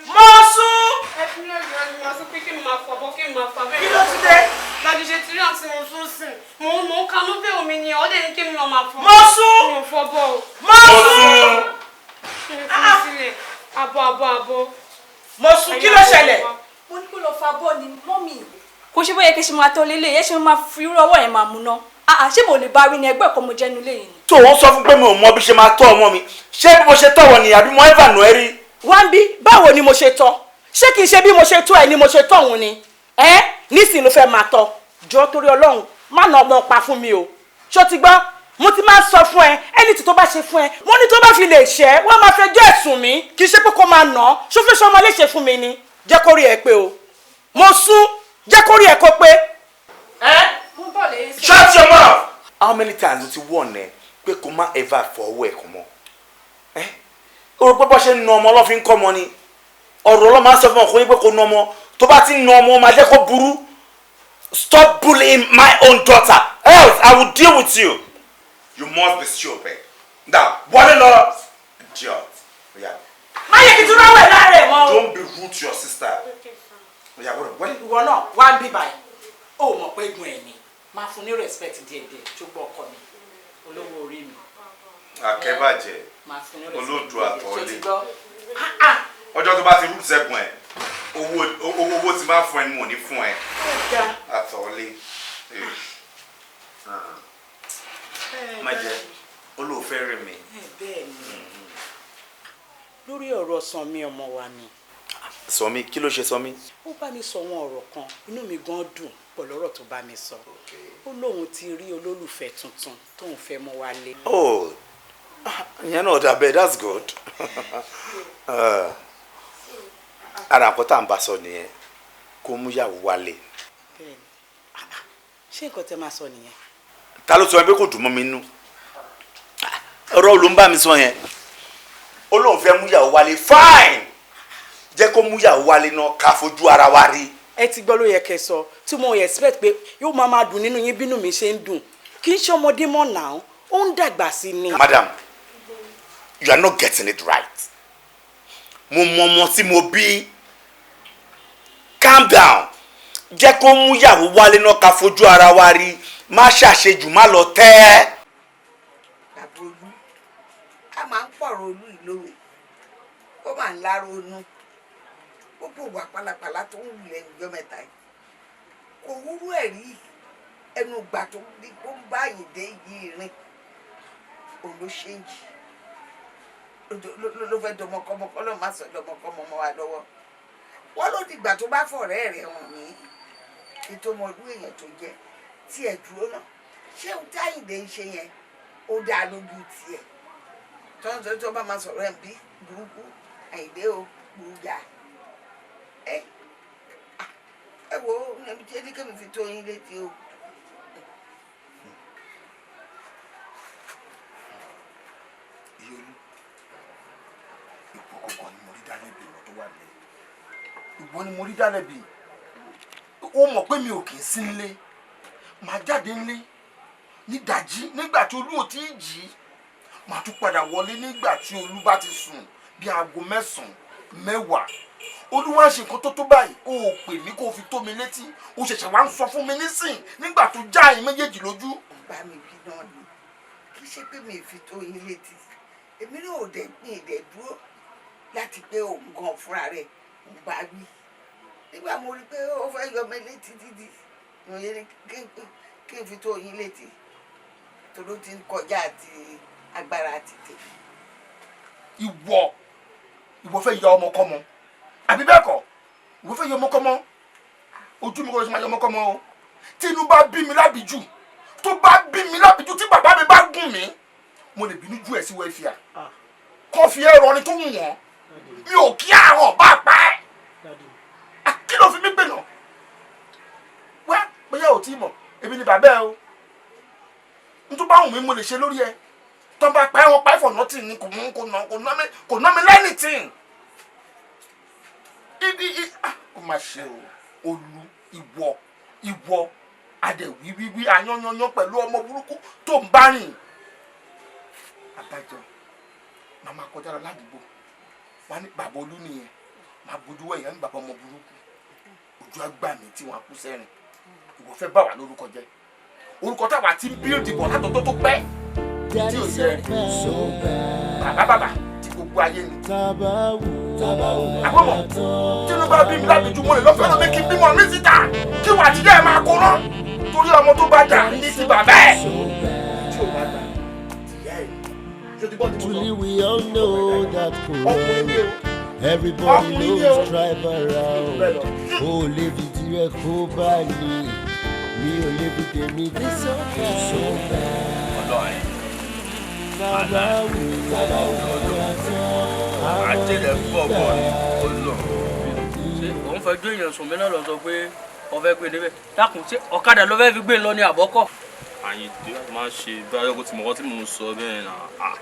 Mọ́sún! ẹ fi lè yọ ni mo sọ pé kí n máa fọbọ kí n máa fọ abẹ́rẹ́. Kí ló ti dé? Láti ṣe tírí àti mo tún sìn. Mo ń kanú bẹ́ẹ̀ omi ni ọ̀dẹ̀ ní kí mi lọ máa fọ. Mọ́sún! Mi ò fọbọ o. Mọ́sún! Kí ni fún mi sílẹ̀? Abọ́. Mọ́sún kí ló ṣẹlẹ̀? mo ní kó lọ fa bọ́ ni mọ́mì. kò ṣe bóyá kí ṣe máa tọ́ lélẹ̀ yẹn ṣe máa fi irú ọwọ́ yẹn máa mú ná. ṣé mo lè bá rí ni ẹgbẹ́ ẹ̀kọ́ mo jẹ́nu lẹ́yìn ni. tó wọ́n sọ fún pé mi ò mọ bí ṣe máa tọ́ ọmọ mi ṣé bí mo ṣe tọ́ wọn ni àbí mo ẹ́fà nù ẹ́ rí. Wá ń bí báwo ni mo ṣe tọ́ ṣé kìí ṣe bí mo ṣe tọ́ ẹ ni mo ṣe tọ́ òun ni nísìnyí ló fẹ́ máa tọ́ jọ torí Ọlọ́run má nà ọmọ pa fún mi o ṣó ti gbọ́ mo ti máa sọ fún ẹ ẹni tí tó bá ṣe fún ẹ mo ní tó bá fi lè ṣẹ́ wọ́n máa fẹ́ jẹ́ ẹ̀sùn mi kì í ṣe pé kó máa nà ṣó fẹ́ ṣọmọ léṣe fún mi ni jẹ́ kó rí ẹ pé o mo sún jẹ́ kó rí ẹ kó pé. Shut your mouth. How many times ló ti wọ̀n ẹ pé kó má ever fọwọ́ ẹ̀ kàn mọ́ o rò pé bọ́ ṣe ń na ọmọ ọlọ́fin kọ́ ọmọ ni ọ̀rọ̀ ọlọ́mọ á sọ fún ọkùnrin pé kó na ọmọ tó bá ti ń na ọmọ máa jẹ́ kó burú. Stop bullying my own daughter else I will deal with you. You must be stupid. Now wọlé lọ idiot. má yẹ kí tí wọ́n wẹ̀ láàárẹ̀ wọn o. Don't be rude to your sister. Ìwọ náà wá ń bí báyìí ó mọ̀ pé egun ẹ̀ ni máa fún ní respect díẹ̀díẹ̀ tó gbọ́ ọkọ mi olówó orí mi. Akẹ́bàjẹ́ Máa fún ní respect olóòdù àtọ̀ọ́lé díẹ̀díẹ̀. ọjọ́ tó bá ti rú sẹ́gun ẹ̀ owó ti máa fún ẹ ni mò ní fún ẹ àtọ̀ọ́lé. Má jẹ́ olóòfẹ́ rẹ̀ mi. Bẹ́ẹ̀ ni lórí ọ̀rọ̀ Sanmi ọmọ wa ni. Sanmi kí ló ṣe Sanmi. Ó bá mi sọ wọn ọ̀rọ̀ kan inú mi gan dùn pẹ̀lú ọ̀rọ̀ tó bá mi sọ ó lóun ti rí olólùfẹ́ tuntun tóun fẹ́ mọ́ wálé. Oh ìyẹn náà dàbẹ̀ that's good. Ara nǹkan tá à ń bá sọ nìyẹn kó mú yàwó wálé. Ṣé nǹkan tẹ́ máa sọ nìyẹn. Ta ló sọ pé kò dùn mọ́ mi nú ọ̀rọ̀ ló ń bá mi sọ yẹn ó lóun fẹ́ mú yàwó wálé fine jẹ́ kó mú yàwó wálé náà ká fojú ara wa rí. Ẹ ti gbọ́ ló yẹ kẹ́ sọ tí mo expect pé yóò máa dùn nínú yín bínú mi ṣe ń dùn kì í ṣe ọmọdé mọ́ náà ó ń dàgbà sí ni. Madam, you are not getting it right. Mo mọ ọmọ tí mo bí. Calm down. Jẹ́ kó mú yàwó wálé náà ká fojú ara wa rí. Má ṣàṣejù má lọ tẹ́. Àbúrò a máa ń pọ̀rọ̀ olú ìlówó. Ó máa ń láró inú. Gbogbo ìwà pálapàla tó ń wulẹ̀ ìjọ mẹ́ta yìí. Kò wúrú ẹ̀ rí ẹnu ìgbà tó ní kó ń bá ìdè yìí rìn. Òun ló ṣe ń jì. Ló fẹ́ dọmọkọmọkọ ló má sọ dọmọkọmọ mọ́ wa lọ́wọ́. Wọ́n ló dìgbà tó bá fọ̀rẹ́ rẹ̀ hàn mí. Kí tó mọ ọdún èèyàn tó jẹ́ tí ẹ̀ dúró náà. Ṣé o táyìndé ń ṣe yẹn? ó dáa lójú tiẹ̀ tọ́ntọ́ tó bá máa sọ̀rọ̀ ẹ̀ bí burúkú àìdé o gbùgà ẹ wo ẹbí tí ẹni kẹ́mi fi tó yín létí o. ìyọlú ipò kọ̀ọ̀kan ni mo rí dálẹ́bi ọ̀rọ̀ tó wà lẹ́yìn ìwọ ni mo rí dálẹ́bi ó mọ̀ pé mi ò kì í sí nílé màá jáde nílé nídàjí nígbà tí olú ò tí ì jí màá tún padà wọlé nígbà tí olú bá ti sùn bí aago 9 10 olúwa ṣe nǹkan tó báyìí o ò pè mí kó o fi tó mi létí o ṣẹ̀ṣẹ̀ wá ń sọ fún mi nísìn nígbà tó já ẹ̀yin méjèèjì lójú. bá mi bí náà ni kì í ṣe pé mi fi tó yín létí èmi náà ò dẹ̀ ní ìdẹ̀ dúró láti pé òun gan fúnra rẹ̀ ń bá wí nígbà mo rí pé ó fẹ́ yọ mi létí dídí mo yẹ kí n fi tó yín létí toró ti ń kọjá àti agbára àti tèmi. ìwọ fẹ́ yọ ọmọkọ́mọ àbí bẹ́ẹ̀ kọ́ ìwọ fẹ́ yọ ọmọkọ́mọ ojú mi kò ṣe máa yọ ọmọkọ́mọ o tí inú bá bí mi lábìjú tó bá bí mi lábìjú tí bàbá mi bá gùn mí mo lè bínú ju ẹ̀ sí wẹ́fìà kọ́ fi ẹ̀rọ ni tó wù wọ́n mi ò kí àrùn bá pa ẹ́ kí ló fi mí pè náà wá bóyá ò tí ì mọ̀ èmi ni bàbá ẹ o nítorí bá wù mí mo lè ṣe lórí ẹ tó bá pa ẹ́ wọn pa ẹ́ for nothing ni kò ná mi lẹ́nìtìn ó máa ṣe o olú ìwọ adẹ̀wíwíwí ayányányán pẹ̀lú ọmọ burúkú tó ń bá rìn abájọ màmá kọjá lọ ládùúgbò wọn ní bàbá olú nìyẹn máa bójú wẹ̀yìn ní bàbá ọmọ burúkú ojú àgbà mi tí wọn á kú sẹ́rìn ìwọ fẹ́ bá wà lórúkọ jẹ́ orúkọ táwa ti ń bíldì bọ̀ látọ̀tọ̀ tó pẹ́ tí ò yẹ bàbá tí gbogbo ayé ni àbọ̀mọ̀ tí ló bá bí mi lábìjú mo lè lọ fẹ́ràn mi kí n bímọ mi síta kí wà á ti dẹ́ ẹ̀ máa kó rán torí ọmọ tó bá dà ní ti bàbá ẹ̀ tí ò bá dà tìyá ẹ̀. Truly we all know that everybody knows drive around. Oh, live it here, go by me. Me, oh, live it there, me, this so bad. àjẹlẹ fọ bọ ni ó lọ. ṣé òun fẹ́ jó èèyàn sùn mí náà lọ sọ pé ọfẹ pé níbẹ̀ dákun ṣé ọ̀kadà ló fẹ́ fi gbé lọ ní àbọ̀kọ̀. Àyìndé máa ṣe báyọ̀ kó ti mọ̀ ọ́ tí mò ń sọ bẹ́ẹ̀ náà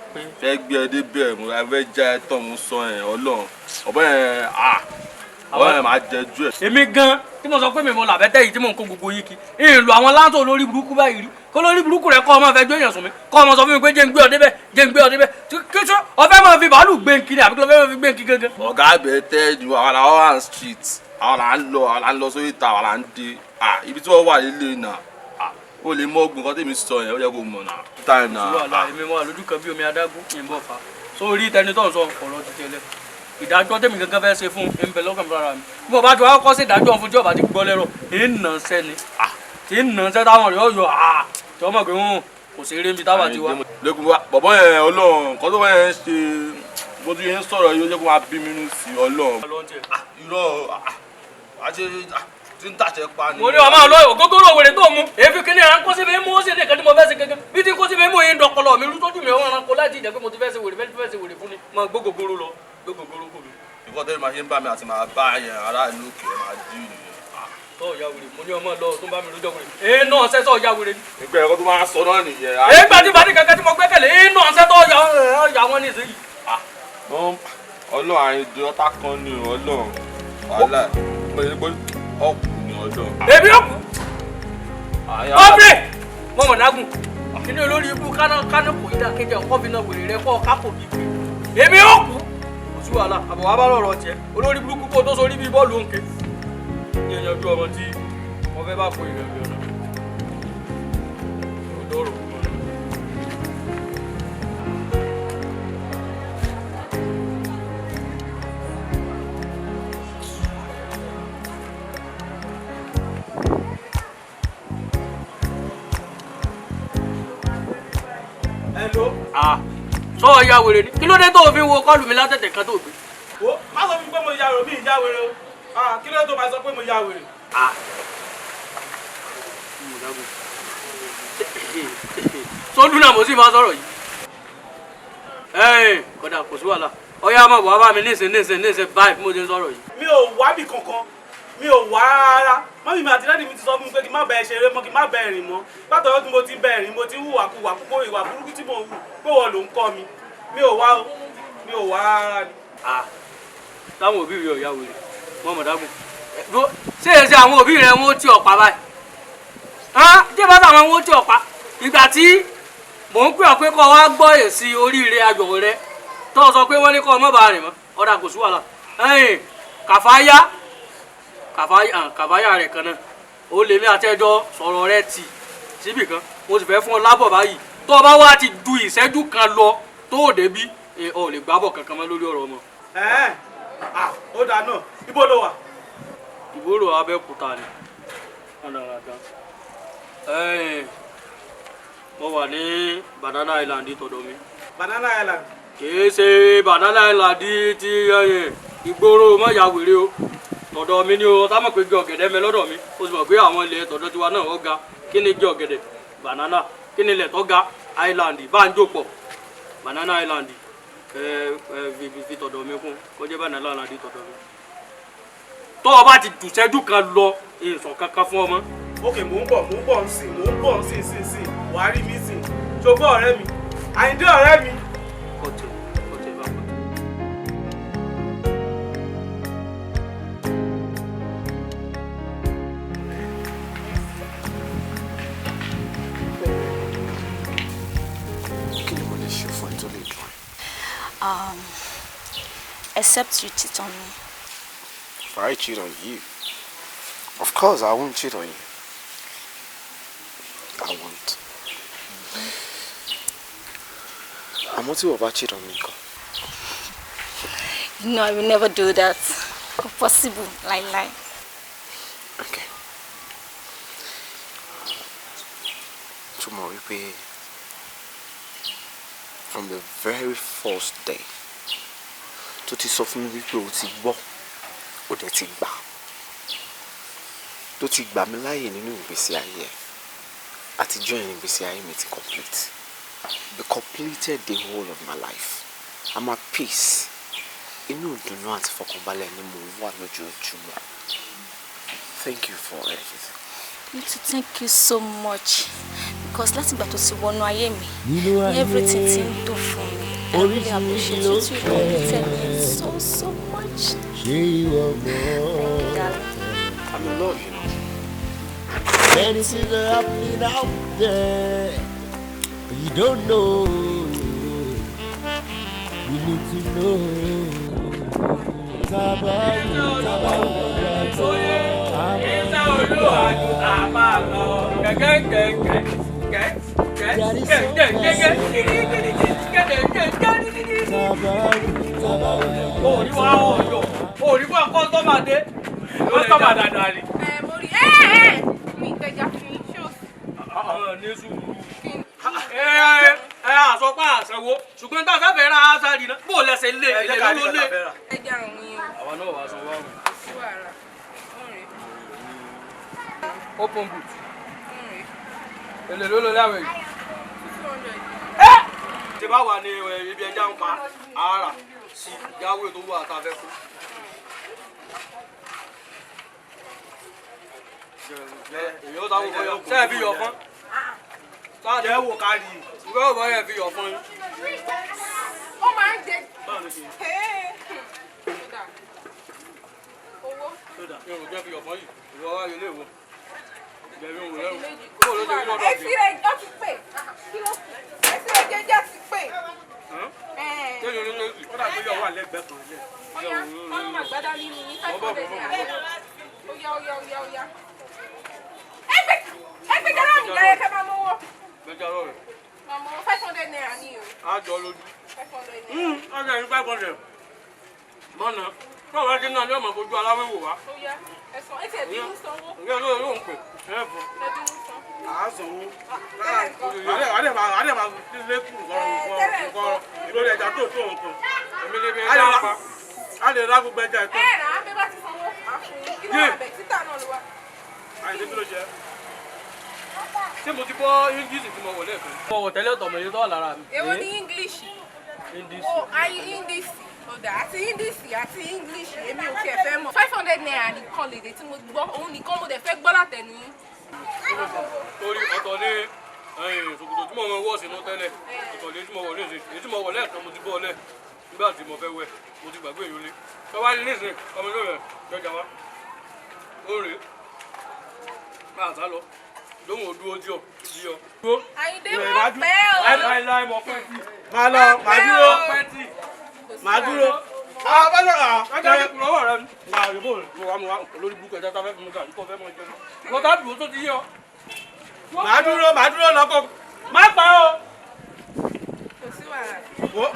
fẹ́ gbé ẹ débẹ̀ mo fẹ́ já ẹ tán mo sọ ẹ̀ ọlọ́run ọ̀bẹ yẹn ọ̀bẹ yẹn máa jẹjú ẹ̀. èmi gan tí mo sọ pé mi mo làbẹ́tẹ̀ yìí tí mò ń kó gbogbo yín kí n lo àwọn láńtò olórí burúkú báyìí rí kó lórí burúkú rẹ kọ́ ọmọ fẹ́ jó èèyàn sùn mí kọ́ ọmọ sọ fún mi pé jẹ́ ń gbé ọ débẹ̀ jẹ́ ń gbé ọ débẹ̀ kí sọ ọfẹ́ máa fi bàálù gbé nkiri àbí kí ló fẹ́ máa fi gbé nkiri gangan. ọ̀gá àbẹ̀tẹ̀ ju àwọn làwọn wà ní street àwọn là ń lọ sórí ìta àwọn là ń dé ibi tí wọ́n wà nílé náà o lè mọ ogun kan tèmi sọ yẹn ó yẹ kó mọ̀ náà. táyì náà wàhálà èmi mọ àlójú kan bí omi adágún yìnbọn fa sórí tẹni tó ń sọ ọ̀rọ̀ ti tẹ́lẹ̀ ìdájọ́ tèmi gangan fẹ́ ṣe fún ń bẹ lọ́kàn fúnra mi bí mo bá ti wá kọ́ sí ìdájọ́ fún tí ọba ti gbọ́ lẹ́rọ èyí nà ń sẹ́ ni tí ń nà ń sẹ́ táwọn rẹ̀ ọ̀yọ́ tí wọ́n mọ̀ pé wọn kò sí eré níbi táwa ti wá. lẹ́kùn bọ̀bọ̀ yẹn ọlọ́run kọ́ tó wọ́n yẹn ṣe bó ti yẹn sọ̀rọ̀ yóò jẹ́ kó máa bí mi nù sí ọlọ́run. irọ́ àti tí ń tàṣẹ pa ni. mo ní ọmọ àlọ́ ògógóró òwèrè tó mú èéfì kínní ẹ̀rán kó síbi mú ó sì ní ìkànnì mo fẹ́ ṣe gẹ́gẹ́ bí tí kó síbi mú yín dọ̀kọlọ mi lójú mi ọ̀ràn kó láti ìjẹ́ pé mo ti fẹ́ ṣe wèrè fẹ́ ṣe wèrè fún ni mo gbógógóró lọ gbógógóró kò mi. ìkọ́ tẹ́lẹ̀ máa ṣe ń bá mi àti máa bá yẹn aráàlú òkè máa dí nìyẹn. tọ́ ọ̀ya wèrè mo ní ọmọ lọ tó ń bá mi lójọ́ wèrè èé náà ṣẹ́ tọ́ ọ̀ya wèrè. ìgbà ẹ̀kọ́ tó máa sọ náà nìyẹn. èé gbàdí bàdí kankan tí mo gbẹ́kẹ̀lé èé náà ṣẹ́ tọ́ ọ̀ya wọn ní ìsinyìí. ọlọ́run Àyìndé ọ̀tá kan ní ọlọ́run wàhálà ọkùnrin ọjọ́. èmi ò kú ọ̀bẹ mọ̀mọ́ nágùn kíní olórí ibú kánà kò yí dákéjẹ ọkọ fi náà wèrè rẹ kọ́ kápò bí pé èmi ò kú kò sí wàhálà àbọ̀ wá bá lọ́rọ̀ tiẹ̀ olórí burúkú kó tó sórí bí bọ́ọ̀lù òǹkè ní ẹ̀yàn ojú ọmọ tí wọ́n fẹ́ bá kó ìrẹ̀lẹ̀ ọ̀nà ọ̀dọ́rọ̀ kú mọ́. sọ ọ̀ya wèrè ni kí ló dé tó o fi ń wo kọ́ọ̀lù mi látẹ̀tẹ̀ kan tó gbé. wo má sọ fún mi pé mo ya wèrè mi ìjà wèrè o kí ló dé tó máa sọ pé mo ya wèrè. sódù náà mo sì máa sọ̀rọ̀ yìí. Kódà kò sí wàhálà ọyá máa wà bá mi nísìn báyìí bí mo ti ń sọ̀rọ̀ yìí. mi ò wá bì kankan mi ò wá rárá mọ́mí mi àti dáàdì mi ti sọ fún mi pé kí n má bẹ ṣeré mọ́ kí n má bẹ rìn mọ́ látọ̀rọ̀ tí mo ti bẹ rìn mo ti hùwà kúwà púpọ̀ ìwà burúkú tí mo hù pé wọ́n ló ń kọ́ mi mi ò wá rárá ni. táwọn òbí rẹ ọ̀yá wèrè wọ́n mọ̀ dágùn ṣé èsì àwọn òbí rẹ wọ́n ti ọ̀pá báyìí jẹ́ bá táwọn wọ́n ti ọ̀pá ìgbà tí mò ń pè ọ́ pé kọ́ wá gbọ́ èsì oríire ayọ̀ rẹ tó sọ pé wọ́n ní kọ́ ọmọ bá rìn mọ́ ọ̀dà kò sí wàhálà kàfáyà rẹ̀ kan náà ó lè mí àtẹ́jọ́ sọ̀rọ̀ rẹ tì síbì kan mo sì fẹ́ fún ọ lábọ̀ báyìí tó o bá wá ti du ìṣẹ́jú kan lọ tó o débí o lè gbábọ̀ kankan mọ́ lórí ọ̀rọ̀ ọmọ. ó dáa náà ibo ló wà. ìbúrò Abẹ́òkúta ni mo wà ní Banana Island tọ̀dọ̀ mi. Banana Island. kìí ṣe Banana Island ti ìgboro mọ̀yà wèrè o tọ̀dọ̀ mi ni o tá mọ̀ pé gé ọ̀gẹ̀dẹ̀ mẹ́ lọ́dọ̀ mi o sì mọ̀ pé àwọn ilẹ̀ tọ̀dọ̀ tiwa náà ó ga kí ni gé ọ̀gẹ̀dẹ̀ banana kí ni ilẹ̀ tó ga Island bá ń jò pọ̀ Banana Island fi tọ̀dọ̀ mi kún kó jẹ́ Banana Island tọ̀dọ̀ mi tó o bá ti dùsẹ́jú kan lọ èso kankan fún ọmọ. ok mò ń bọ̀ ń sìn wàá rí mi sìn ṣùgbọ́n ọ̀rẹ́ mi Àyìndé ọ̀rẹ́ mi. kọ́tẹ̀ bá kọ́tẹ̀. kí ni mo lè ṣe fún ẹ tó lè dùn ẹ́. Except you cheat on me. If I cheat on you, of course I won't cheat on you. I won't. Àmọ́ tí wọ́n bá cheat on me kan. No, I will never do that. Impossible, lie. Okay. Tomorrow we pay from the very first day. Tó ti sọ fún mi wípé o ti gbọ́, o dẹ̀ ti gbà. Tó ti gbà mí láàyè nínú ìgbésí ayé ẹ̀. Àtijọ́ yẹn ìgbésí ayé mi ti complete. We completed the whole of my life. I'm at peace. Inú ìdùnnú àti fọkànbalẹ̀ ni mo wà lójoojúmọ́. Thank you for everything. Me too, thank you so much. Because láti ìgbà tó ti wọnú ayé mi, everything ti ń dùn fún mi. I really appreciate you too. Thank you so much. Thank you, darling. I'm in love, you know. Many things are happening out there. You don't know. You need to know. Orí fún akọ́sọ́mà dé. Kọ́sọ́mà dáadáa ni. Mo rí mi ìtẹ̀jà fi ṣé o sì. Ní sùúrù. Àsọpá àṣẹwó ṣùgbọ́n tá a fẹ́ fẹ́ ra aṣáájú náà bó lẹ́sẹ̀ lé èlé ló lé. Ẹja òun yẹn. Àwa náà wàá sanwó àwìn. Sí wàrà. Open boot. Èlé ló ló láwẹ̀ yìí. 200. Tí bá wà ní ibi ẹja ń pa ara sí ìyáwó tó wà tá a fẹ́ fún. Èyí ó táwọn bọ̀yọ̀ sẹ́ẹ̀ fi yọ̀ fún. Sáàdì ẹ̀ wò kárí ìwé òbọ̀ yẹn fi yọ̀ fún yín. Ó máa ń jẹ. Owó. Sódà mi ò jẹ́ fi yọ̀ fún yìí. Ìwọ wá ilé ìwọ. Ìjẹ̀bi òun lẹ́rù. Èsì rẹ̀ jọ ti pè. Èsì rẹ̀ jẹjẹ ti pè. Kéde onílé-èsì. Kódà pé yọ̀ wà lẹ́gbẹ̀ẹ́ kan lẹ́. Ọya, wọ́n máa gbádá nínú ní 500 naira. Oya. Ẹgbẹ́ jẹ́rọ mi jẹ́ kẹ́ máa mówó. Gbẹ́jọ́rọ̀ rẹ̀. Máa mówó 500 naira ní o. Á jọ lójú. 500 naira. Ọjọ́ ìní 500. Mọ́nà. Tó wá kí náà ní ọmọ fojú aláwẹ̀ wò wá. Oya, ẹ̀sán ẹ̀ tiẹ̀ bínú sanwó. Ìyá olóyè yóò ń pè. Ẹ fún. Ẹ bínú san. Àásánwó. Àdè máa lé kù nǹkan ìlórí ẹja tó nǹkan. Èmi lè bí ẹja pa. A lè rá gbogbo ẹja ẹ̀tọ́. Ẹ rà á bẹ́ẹ̀ bá ti sanwó. Àfún kí ló wà bẹ̀ títà náà ló wà. Àìsí kí ló ṣe? ṣé mo ti bọ́ English tí mo wọ̀ lẹ́ẹ̀kan. Mo wọ̀ tẹ́lẹ̀ tọmọ yìí tó wà lára mi. Èwo ni English? English. Oh, ayi English. Ọ̀dà àti English èmi ò tiẹ̀ fẹ́ mọ̀. 500 naira nìkan lèdè tí mo gbọ́, òun nìkan mo dẹ̀ fẹ́ gbọ́ látẹnu yín. Torí ọ̀tọ̀ ní ṣòkòtò tí mo wọ̀ sínú tẹ́lẹ̀, ọ̀tọ̀ ní tí mo wọ̀ léṣe, èyí tí mo wọ̀ lẹ́ẹ̀kan mo ti bọ́ lẹ̀ nígbà tí mo fẹ́ wẹ̀, mo ti gbàgbé ìyólé. Tọ́wá ní nísìnyí, ọmọ inú rẹ̀ jọjà wá. Ó rèé. Máa sá lọ. Lóhùn ojú ojú ọ̀ bí ọ. Àyìndé mọ̀ pẹ́ o. Láíláí mọ̀ pẹ́ tì. Máa lọ, màá dúró. Màá dúró. Ọjọ́ ìkùn lọ́wọ́ rẹ ni. Máa yòbó mo wá lórí burúkú ẹja tá fẹ́ fún mi gàdú kọ́ fẹ́ mọ jẹun. Mo tá dùn ó tó ti yí ọ. Màá dúró lọ́kọ̀. Má pa o. Kò sí wàhálà.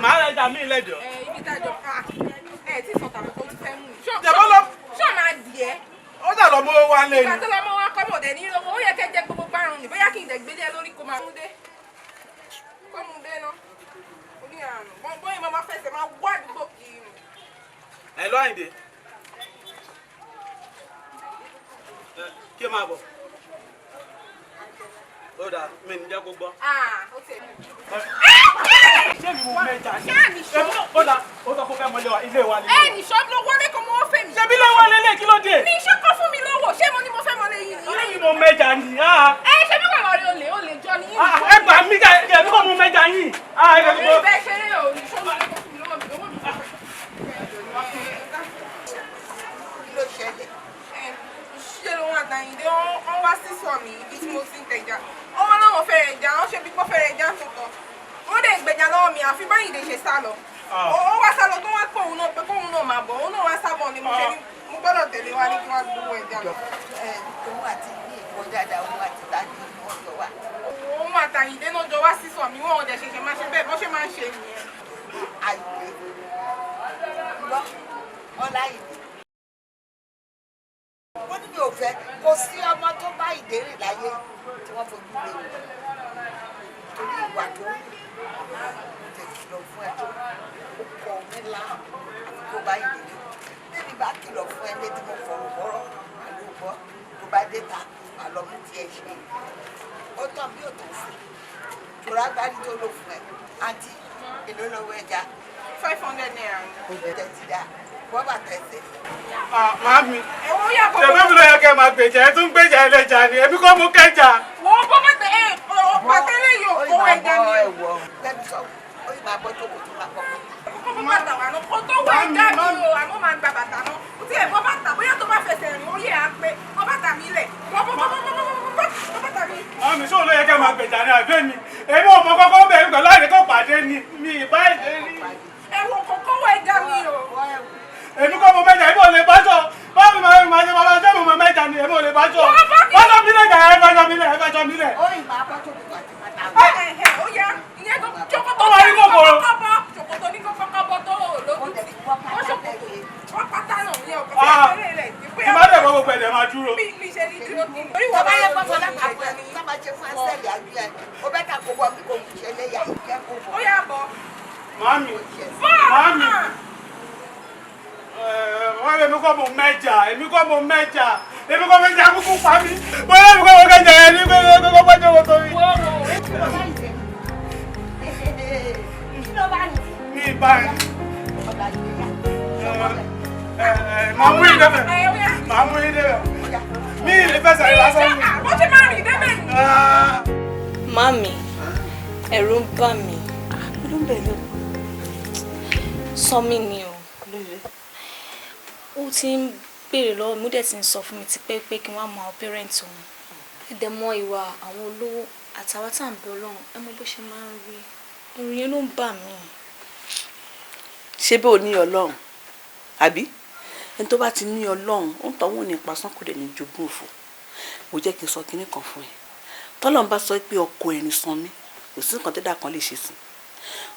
Màá rẹ̀ jà mí lẹ́jọ́. Ibi tájọ tí sọ̀tà kò ti fẹ́ mú mi. Jẹ̀bọ́ lọ. Ṣé o máa dì ẹ́? Ó dà lọ mọ́ wá lé ni. Ìgbà tó lọ mọ́ wá kọ́ mọ̀ dẹ̀ ní owó, ó yẹ kẹ́ jẹ gbogbo bárùn-ún ní bóyá kí n dẹ̀ gbélé ẹ lórí kó máa mú dé. Kó mú dé ná. Oníyàrá. Bọ́n ìmọ̀ máa fẹsẹ̀ máa wá àdúgbò kiri. Ẹ lọ Àyìndé. Kí ẹ máa bọ̀. Ó dà mí ní jẹ́ kó gbọ́. Ó tẹ̀ mí. Ṣé mi mo mẹ́ta ni? Ṣé àníṣọ́? Ó dà ó sọ fún fẹ́ mọ ilé wa nílé. Ẹnìṣọ́ ló wọlé kó mọ́ fẹ́ mi. Ṣebí ló wọlé lé kí ló dé? Ní iṣẹ́ kan fún mi lọ́wọ́, ṣé mo ní mo fẹ́ mọ lé yìí? Ilé yìí mo mẹ́ta ni. Ṣé bí wà lọ́ọ́ olè jọ ni yín? Ẹ gbà mí jà ẹ̀ bí kò mo mẹ́ta yín. Ìbẹ́ ṣeré o, ìṣọ́ ló wọlé kó fún mi lọ́wọ́ mi. Kí ló ṣẹlẹ̀? Ṣé ló wà Àyìndé wọ́n wá sí sọ mi ibi tí mo ti ń tẹ̀jà. Wọ́n wá láwọn fẹ́rẹ̀ ẹja, wọ́n ṣe bí pọ́ fẹ́rẹ̀ ẹja tuntun. Wọ́n dẹ̀ gbẹ̀jà lọ́wọ́ mi àfi báyìí ṣe sá lọ. Ó wá sá lọ tó wá pé òun náà pé kóun náà máa bọ̀, òun náà wá sábọ̀ ni mo ṣe ní mo gbọ́dọ̀ tẹ̀lé wa ní kí wọ́n gbowó ẹja lọ. Òun àti ilé ìwọ dáadáa, òun àti tani ni wọ́n jọ wá. Òun àtàyìndé náà jọ wá sísọ mi, wọn ò dẹ̀ ṣẹ̀ṣẹ̀ máa ṣe bẹ́ẹ̀ bọ́ ṣe máa ń ṣe nìyẹn. Àyè lọ Ọláyìndé. Ó ní mi ò fẹ́ kò sí ọmọ tó bá ìdérè láyé tí wọ́n fojú lé o. Torí ìwà tó ń kìlọ̀ fún ẹ tó kọ mí láàmú tó bá ìdérè. Bébí bá kìlọ̀ fún ẹ létí mo fọ̀rọ̀ bọ́rọ̀ àlùbọ́ tó bá dé ta àlọ́ mú tiẹ̀ ṣe. Ó tàn bí òtún sí. Tòrá gbárí tó lò fún ẹ. Àǹtí èlò lọ́wọ́ ẹja. 500 naira. Ó bẹ̀rẹ̀ ti dá. Wọ́n bá tẹ̀sí. Màámi, ṣèbí mi ló yẹ kẹ́ máa gbèjà ẹ tún gbèjà ẹlẹ́jà ni ẹbí kọ́ mú kẹjà. Wọ́n bọ́ pàtẹ́lẹ̀ yóò kó ẹja ni. Lẹ́nu sọ, ó yìí máa bọ́ jókòó tó máa bọ́. Kọ́kọ́ bàtà wà náà, kó tó wọ ẹja mi o, àmọ́ máa gba bàtà náà. Ó ti ẹ̀ bọ́ bàtà, bóyá tó bá fẹsẹ̀ rìn orí ẹ̀ á pé, bọ́ bàtà mi lẹ̀, bọ́ bàtà mi. Màámi, ṣé òun ló yẹ kẹ́ máa gbèjà ni àbẹ́ mi? Èmi ò mọ kọ́kọ́ bẹ̀rù pẹ̀lú àdékọ́ pàdé ni mi ìbá ìdé rí. Ẹ̀wọ̀n kọ́kọ́ wọ ẹja mi o. Èmi kọ́ mo mẹ́ta, èmi ò lè bájọ́. Báwo ni màá ṣe máa ṣe mo mẹ́ta ni èmi ò lè bájọ́. Bájọ́ mi lẹ̀ jà ẹ bájọ́ mi lẹ̀ ẹ bájọ́ mi lẹ̀. Ó yìí máa bọ́ tó kù àti máa ta. Ó yá, ìyẹn tó jókòtò Ó wà ní kòkòrò. Jókòtò ní kọ́kọ́ tó lókùn sí. Ó ṣòkòtò, wọ́n pátá náà ní ọkọ̀ tí rẹ̀. Ìbádẹ́ gbogbo pẹ̀lẹ́ máa dúró. Mi ṣe ní dúró kí n. Tọ́ba yẹ kó fọlá kà fún ẹ, sábà ṣe fún ẹsẹ̀lì àgbẹ̀ ẹ̀. Ó bẹ́ ta kó bọ́ mi kò kù ṣe léyà ìjẹ́ kó bọ̀. Ó yá bọ̀. Màámi, màámi. Wọ́n èmi kọ́ mo mẹ́jà, èmi kọ́ mo mẹ́jà, èmi kọ́ mẹ́jà kúkú pa mí. Wọ́n èmi kọ́ mo kẹ́jà yẹn ní kókó pẹ́jọ́ mo torí. Mi ìbá ẹ̀. Màá mú yín débẹ̀. Màá mú yín débẹ̀. Mi ìlú fẹsẹ̀ rí lásán mi. Bó ṣe máa rìn débẹ̀ ni. Mami, ẹ̀rù ń bà mí. Ló ń bẹ̀ lọ. Sọ mí ni o. Ó ti ń béèrè lọ́wọ́ mi, ó dẹ̀ ti ń sọ fún mi ti pé kí wọ́n mọ àwọn pẹ́rẹ́ǹtì òun. Ẹ̀dẹ̀ mọ ìwà àwọn olówó àtàwọn tá à ń bẹ Ọlọ́run, ẹ mọ bó ṣe máa ń rí. Ẹ̀rù yẹn ló ń bà mí. Ṣé bí o ní Ọlọ́run? Àbí? Ẹni tó bá ti ní Ọlọ́run, ó ń tọ́wọ́ ní ìpasán kò dẹ̀ ní jogún òfò. Mo jẹ́ kí n sọ kinní kan fún ẹ. Tọ́lọ́run bá sọ pé ọkọ ẹni san mí, kò sí nǹkan tẹ́dà kan lè ṣe sí.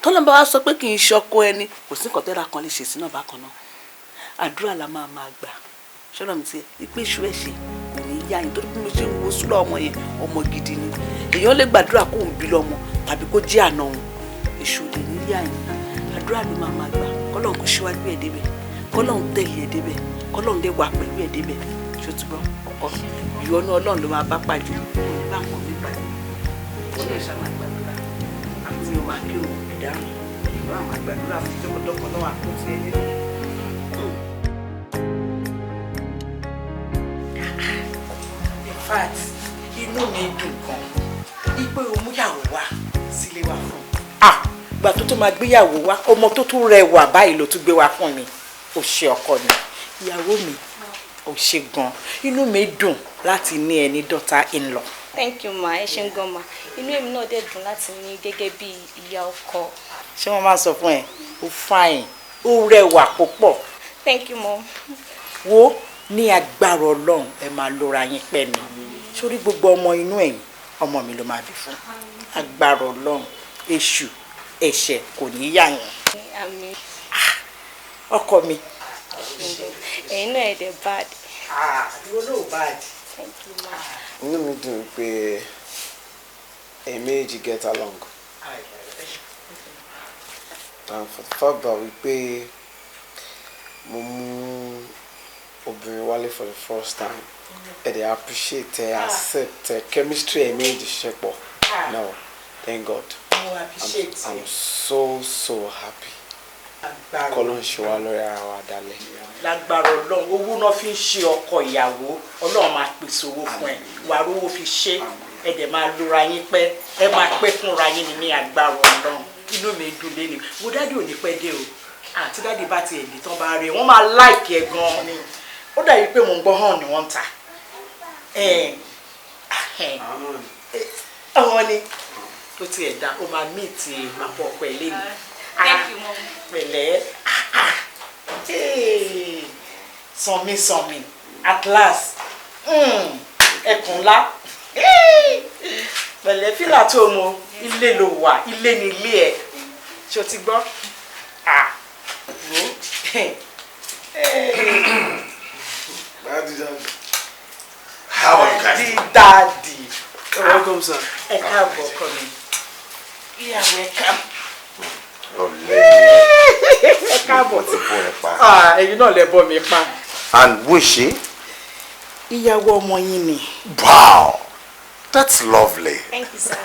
Tọ́lọ́run bá wá sọ pé kì í ṣọkọ ẹni, kò sí nǹkan tẹ́dà kan lè ṣe sí náà bákan náà. Àdúrà la máa gbà. Ṣọ́nà mi ti ìpè ìṣú ẹ̀ṣẹ̀ kò ní yá yín torí bí mo ṣe ń wo súlọ̀ ọmọ yẹn ọmọ gidi ni. Èèyàn lè gbàdúrà kó ń bí lọ́mọ tàbí kó jẹ́ àna òun. Èṣù lè ní yá yín. Àdúrà ló máa gbà. Kọ́lọ́run kó ṣíwájú ẹ̀ débẹ̀. Kọ́lọ́run tẹ̀lé ẹ̀ débẹ̀. Kọ́lọ́run lè wà pẹ̀lú ẹ̀ débẹ̀. Ṣó ti gbọ́ ọkọ ìyọ́nú Ọlọ́run ló máa bá pàdé. Bá wọn mi Wọ́n lè ṣe máa gbàdúrà. Àti o máa kí o ìdáhùn. Wọ́n á máa gbàdúrà fún tọkọtọkọ náà àkóso ẹni. In fact, inú mi dùn gan. Ipe omúyàwó wá sílé wa fún. Ìgbà tó máa gbéyàwó wá, ọmọ tó tún rẹwà báyìí ló tún gbé wá fún mi. Ó ṣe ọkọ mi. Ìyàwó mi, ó ṣe gan. Inú mi dùn láti ní ẹni daughter in law. Thank you ma, ẹ ṣé gan ma. Inú èmi náà dẹ̀ dùn láti ní gẹ́gẹ́ bí ìyá ọkọ. Ṣé wọ́n máa sọ fún ẹ? Ó fine, ó rẹwà púpọ̀. Thank you mom. Wo ní agbára Ọlọ́run ẹ máa lóra yín pẹ́ ni. Sórí gbogbo ọmọ inú ẹ̀yìn, ọmọ mi ló máa bí fún. Agbára Ọlọ́run, èṣù, ẹ̀ṣẹ̀ kò ní yà yín. Àmín. Ọkọ mi. Ẹ̀yin náà ẹ̀ dẹ̀ bad. Ìwọ náà bad. Thank you ma. Inú mi dùn pé ẹ méjì get along. And for the fact that wípé mo mú obìnrin wálé for the first time, ẹ dey appreciate ẹ accept ẹ chemistry ẹ méjì ṣepọ̀. No, thank God. I'm so happy. Kọ́lọ́ ń ṣe wá lórí ara wa dalẹ̀. Lágbára Ọlọ́run, owó náà fi ń ṣe ọkọ ìyàwó, Ọlọ́run máa pèsè owó fún ẹ. Wàá rówó fi ṣe, ẹ dẹ̀ máa lóra yín pẹ́, ẹ máa pẹ́ fúnra yín ní agbára Ọlọ́run. Inú mi dùn lé ni. Mo dádì ò ní pẹ́ dé o. Àti dádì bá ti ẹ̀dí tán bá rí ẹ, wọ́n máa láìkì ẹ gan-an ni. Ó dàbí pé mò ń gbọ́ hàn ni wọ́n ń ta. Àwọn ni tó ti ẹ̀dá, ó máa mí ti àpò ọ̀pọ̀ ẹ̀ lé mi. Thank you mom. Pẹ̀lẹ́. Sọmi at last. Ẹkùn ńlá. Pẹ̀lẹ́ fílà tó mo ilé ló wà, ilé ni ilé ẹ̀. Ṣé o ti gbọ́? How are you guys? Daddy. Welcome sir. Ẹ káàbọ̀ ọkọ mi. Ìyàwó ẹ káàbọ̀. Ẹ káàbọ̀. Ẹ̀yin náà lẹ bọ́ mi pa. And who is she? Ìyàwó ọmọ yín ni. Wow, that's lovely. Thank you sir.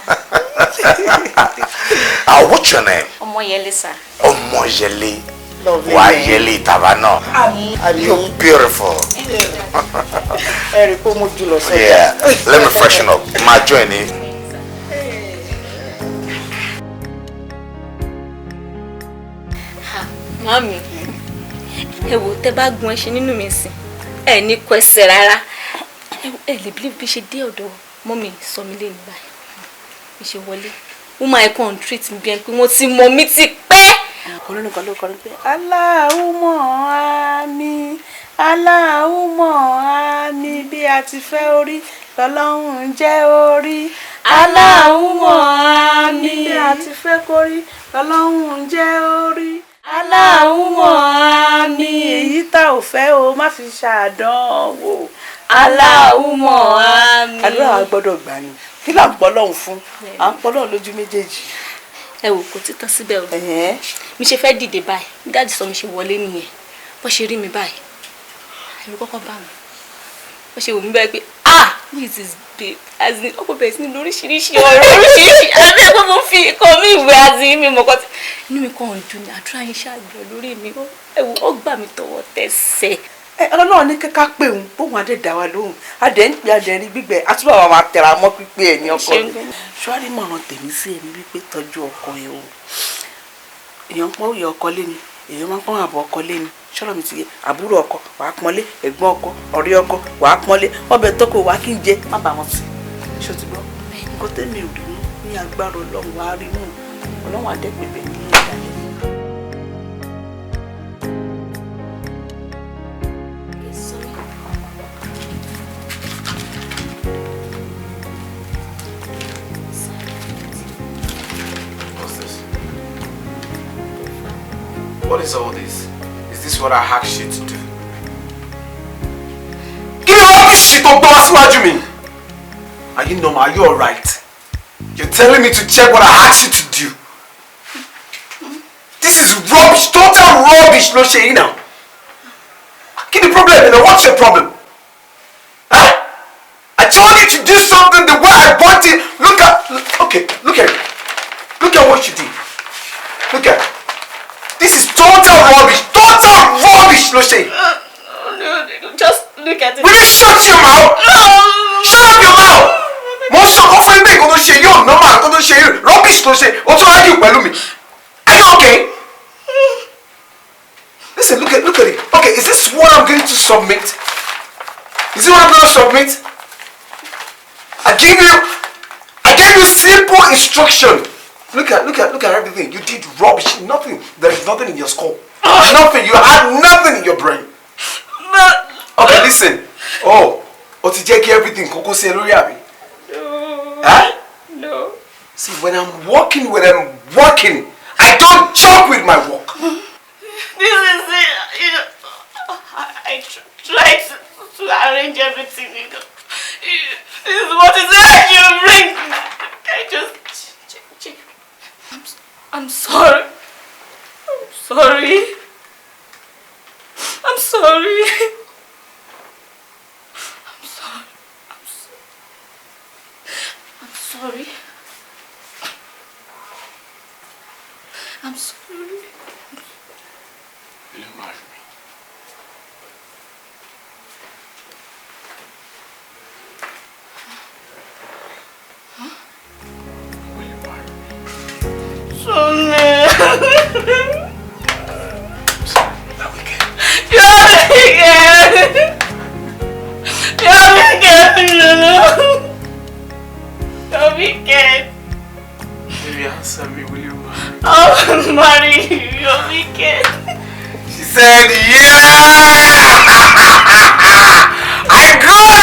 What's your name? Omoyele sir. Omoyele. Lovely. Wayele Tabano. You're beautiful. Ẹ rí pé mo jù lọ sọ́jà. Yeah, let me freshen up. My journey. Mami, ẹ wò tẹ́ bá gun ẹṣin nínú mi sìn, ẹ ní kwẹsẹ̀ rárá. Ẹ lè believe bí ṣe dé ọ̀dọ̀ mọ́mì sọ mi lé ní báyìí. Bí ṣe wọlé, wọ́n máa kàn ń treat mi bí ẹni pé wọ́n ti mọ̀ mí ti pẹ́. Ọkùnrin nìkan ló kọrin pé Allahumma àmín, Allahumma àmín, bí a ti fẹ́ orí lọ́lọ́run jẹ́ orí. Allahumma àmín, bí a ti fẹ́ kórí lọ́lọ́run jẹ́ orí. Allahumma àmín, èyí tá ò fẹ́ o má fi ṣàdánwò. Allahumma àmín. Àdúrà wa gbọ́dọ̀ gbà ni. Kí là ń pọ́ lọ́hùn fún? À ń pọ́ lọ́hùn lójú méjèèjì. Ẹ wò kò títàn síbẹ̀ o. Mi ṣe fẹ́ dìde báyìí, dáàdì sọ mi ṣe wọlé nìyẹn. Bó ṣe rí mi báyìí, ẹ̀rù kọ́kọ́ bá mi. Bó ṣe wò mí báyìí pé who is this babe? As in ọkọ̀ bẹ̀rẹ̀ sí ní lóríṣiríṣi ọ̀rọ̀ oríṣiríṣi. Àbí ẹ̀kọ́ mo fi ikọ̀ mi ìwé àti mi mọ̀ kọ́ tí. Inú mi kàn ń dùn ní àdúrà yín ṣàgbọ̀ lórí mi. Ẹ wò ó gbà mí tọwọ́ tẹsẹ̀. Ọlọ́run ní kíká pé òun bóun adé dá wa lóhùn adé ń pè adé rí gbígbẹ àtúbọ̀ àwọn máa tẹ̀ra mọ́ pípé ẹ̀ ní ọkọ mi. Ṣọ́ọ́rí mọ̀ràn tèmi sí ẹni wípé tọ́jú ọkọ ẹ̀ o. Èèyàn pọ́n òye ọkọ lé ni, èèyàn máa ń pọ́n àbọ̀ ọkọ lé ni. Ṣọ́rọ̀ mi ti yẹ àbúrò ọkọ wàá pọ́nlé, ẹ̀gbọ́n ọkọ, ọ̀rẹ́ ọkọ wàá pọ́nlé, ọbẹ̀ tọ́kọ wàá kí n jẹ má bàa wọn sí. Ṣé o ti gbọ́? Nǹkan tẹ́mi ò rí mú ní agbára Ọlọ́run wàá rí mú. Ọlọ́run adẹ́gbẹ̀bẹ̀ ní ìdálẹ́. What is all this? Is this what I asked you to do? Give me all this shit on síwájú mi. Are you normal? Are you alright? You're telling me to check what I asked you to do. This is rubbish, total rubbish, ló ṣe yìí now. Kí ni problem you know? What's your problem? Huh? I told you to do something the way I want it. Look at Okay, look at it. Look at what you did. Look at it. This is total rubbish. Total rubbish, Loshe. Just look at it. Will you shut your mouth? No. Shut up your mouth. Most of offering me go to share you normal go to share you rubbish to say. What do I do, Pelumi? Are you okay? Listen, look at it. Okay, is this what I'm going to submit? Is this what I'm going to submit? I gave you simple instruction. Look at everything. You did rubbish. Nothing. There is nothing in your skull. Nothing. You had nothing in your brain. Okay, listen. Oh, Otijeki everything. Koko se lori abi. No. Huh? No. See, when I'm working, I don't joke with my work. This is it. You know, I tried to arrange everything. You know, this is what is it you bring. I just check. I'm sorry. I'm sorry. I'm sorry. I'm sorry. I'm sorry. Will you marry me? Huh? Will you marry me? Sonny. Now we can. You're wicked. Baby, answer me. Will you marry me? I'll marry you. You're wicked. She said, yeah! I got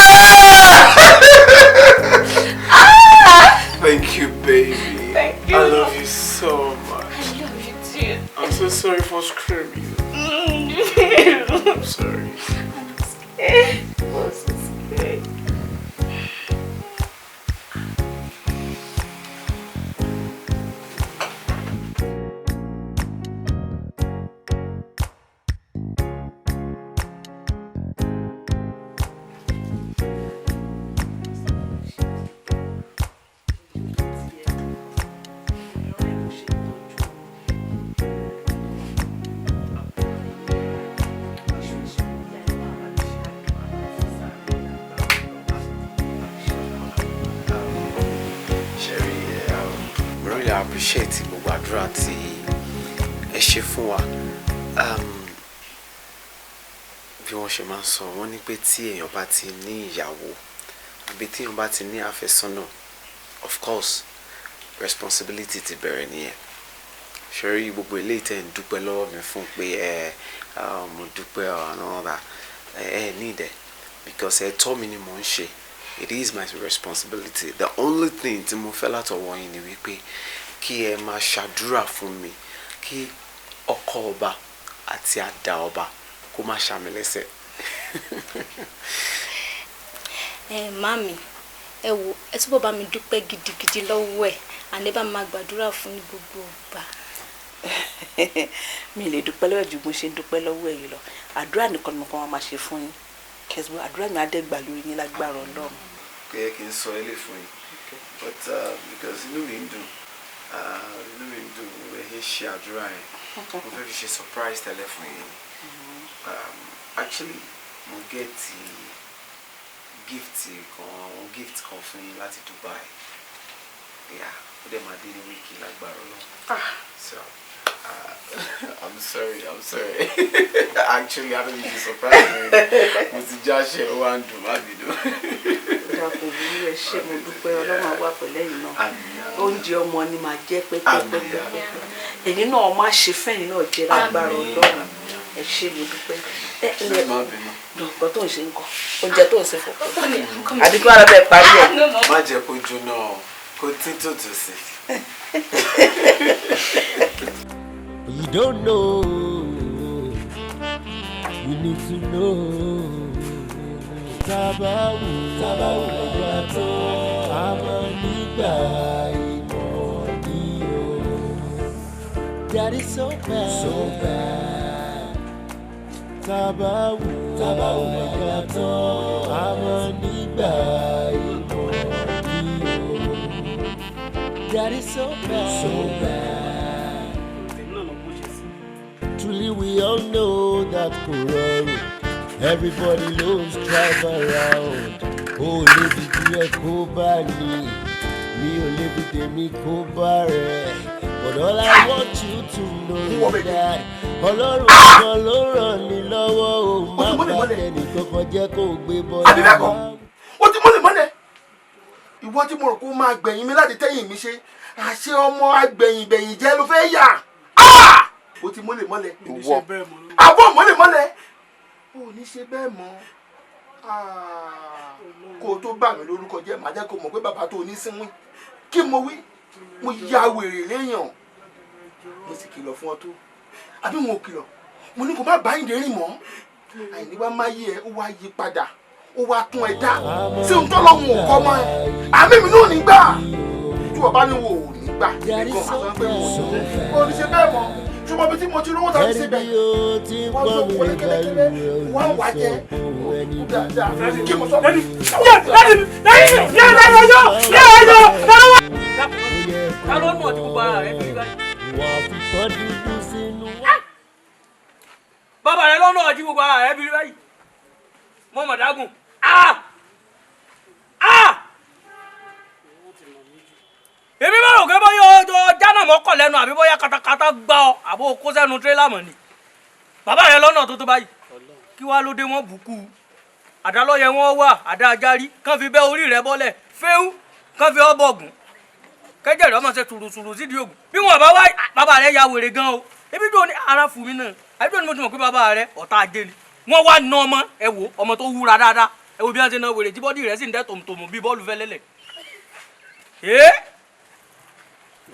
her! Thank you, baby. Thank you. I love you so much. I love you too. I'm so sorry for screaming. I'm sorry. I'm scared. I'm so scared. Appreciate gbogbo àdúrà tí ẹ ṣe fún wa. Bí wọ́n ṣe máa ń sọ wọ́n ní pé tí èèyàn bá ti ní ìyàwó àbí tí èèyàn bá ti ní àfẹ́sọ́nà, of course responsibility ti bẹ̀rẹ̀ nìyẹn. Ṣé gbogbo eléyìí tẹ́ ń dúpẹ́ lọ́wọ́ mi fún pé mo dúpẹ́ ọ̀nà need it because ẹ̀tọ́ mi ni mò ń ṣe. It is my responsibility. The only thing tí mo fẹ́ látọwọ́ yín ni wípé kí ẹ máa ṣàdúrà fún mi kí ọkọ ọba àti àdá ọba kó má ṣàmì lẹ́sẹ̀. Mami, ẹ wò ẹ túbọ̀ bá mi dúpẹ́ gidigidi lọ́wọ́ ẹ̀ àní bá máa gbàdúrà fún ní gbogbo ọgbà. Mi lè dúpẹ́ lọ́wọ́ ju bó ṣe ń dúpẹ́ lọ́wọ́ ẹ̀ yìí lọ. Àdúrà nìkan ni mo kàn máa ṣe fún yín. Kẹsìbò àdúrà mi á dẹ́ gbà lórí yín lágbára Ọlọ́run. Kò yẹ kí n sọ ilé fún yín but because inú mi ń dùn ẹ ṣe àdúrà yẹn mo fẹ́ fi ṣe surprise tẹ́lẹ̀ fún yín. Actually mo get gift kan fún yín láti Dubai. Yeah, ó dẹ̀ máa dé ní wíìkì lágbára Ọlọ́run. So I'm sorry. Actually, I don't need to surprise me. Mo ti já ṣe ó wá ń dùn má bínú. Ìdàpọ̀ òwúrọ̀ ẹ ṣé mo dúpẹ́ Ọlọ́run àwa pẹ̀lẹ́yìn náà. Oúnjẹ ọmọ ni màá jẹ́ pẹ́pẹ́pẹ́. Ẹ̀yin náà má ṣe fẹ́yìn náà jẹ́ lágbára Ọlọ́run. Ẹ ṣé mo dúpẹ́. Nǹkan tó ń ṣe nǹkan. Oúnjẹ tó ń ṣe fún. Àdìgbò ara bẹ́ẹ̀ parí ẹ̀. Má jẹ́ kó jóná kó tí tó tó sí. You don't know, you need to know. Tabawu yato, amanigba imoni o. That is so bad. Tabawu yato, amanigba imoni o. That is so bad. So bad. Truly we all know that Kororo. Everybody loves drive around. Oh, live it Kobani. Me oh live it me Kobare. But all I want you to know is that Ọlọ́run kan ló ràn ní lọ́wọ́ o má bá tẹnì kankan jẹ́ kó gbé bọ́lá. Ó ti mọ́lẹ̀. Ìwọ tí mo rò kó máa gbẹ̀yìn mi láti tẹ́yìn mi ṣe àṣẹ ọmọ agbẹ̀yìn jẹ́ ló fẹ́ yà. Ó ti mọ́lẹ̀. Ìwọ àbọ̀ mọ́lẹ̀. Ó ní ṣe bẹ́ẹ̀ mọ́. Kó o tó bà mí lórúkọ jẹ́ màá jẹ́ kó mọ̀ pé bàbá tó ní sínwín. Kí mo wí? Mo ya wèrè léèyàn. Mo sì kìlọ̀ fún ọ tó. Àbí mo kìlọ̀? Mo ní kó má bá ìdè rìn mọ́. Àìní wá máa yí ẹ, ó wá yí padà. Ó wá tún ẹ dá. Ṣé ohun tó lọ́hùn ò kọ́ mọ́ ẹ? Àmì mi náà nígbà. Tí wọ́n bá ní wo ò nígbà. Nìkan máa sọ pé mo sọ. Ó ní ṣe bẹ́ẹ̀ mọ́. Ṣùgbọ́n bí tí mo ti rówó tàbí síbẹ̀. Wọ́n sọ wọlé kẹ́lẹ́kẹ́lẹ́. Wọ́n wá jẹ́. Kí mo sọ pé. Ta ló mọ̀ tí gbogbo ara rẹ̀ fi rí báyìí? Bàbá rẹ̀ lọ́nà tí gbogbo ara rẹ̀ fi rí báyìí. Mo mọ̀ dágùn. Èmi bá rò pé bóyá ọjọ́ jánà mọ́kàn lẹ́nu àbí bóyá katakata gbá ọ àbó kó sẹ́nu tírélà mọ̀ ni. Bàbá rẹ̀ lọ́nà tó báyìí. Kí wá ló dé wọ́n bùkú. Àdá lọ́yẹ wọn wà, àdá ajárí, kán fi bẹ́ orí rẹ̀ bọ́lẹ̀, fẹ́hún, kán fi ọ́ bọ̀gùn. Kẹ́jẹ́ rẹ̀ ọmọ ṣe tùrùtùrù sídìí ògùn. Bí wọn bá wá bàbá rẹ̀ ya wèrè gan o. Ebi dùn ní ara fún mi náà. Àbí dùn ní mo ti mọ̀ pé bàbá rẹ̀ ọ̀tá ajé ni. Wọ́n wá ná ọmọ ẹ wò ọmọ tó wúra dáadáa. Ẹ wo bí wọ́n ṣe ná wèrè tí bọ́dì rẹ̀ sì ń dẹ́ tòmùtòmù bíi bọ́ọ̀lù fẹ́lẹ́lẹ̀.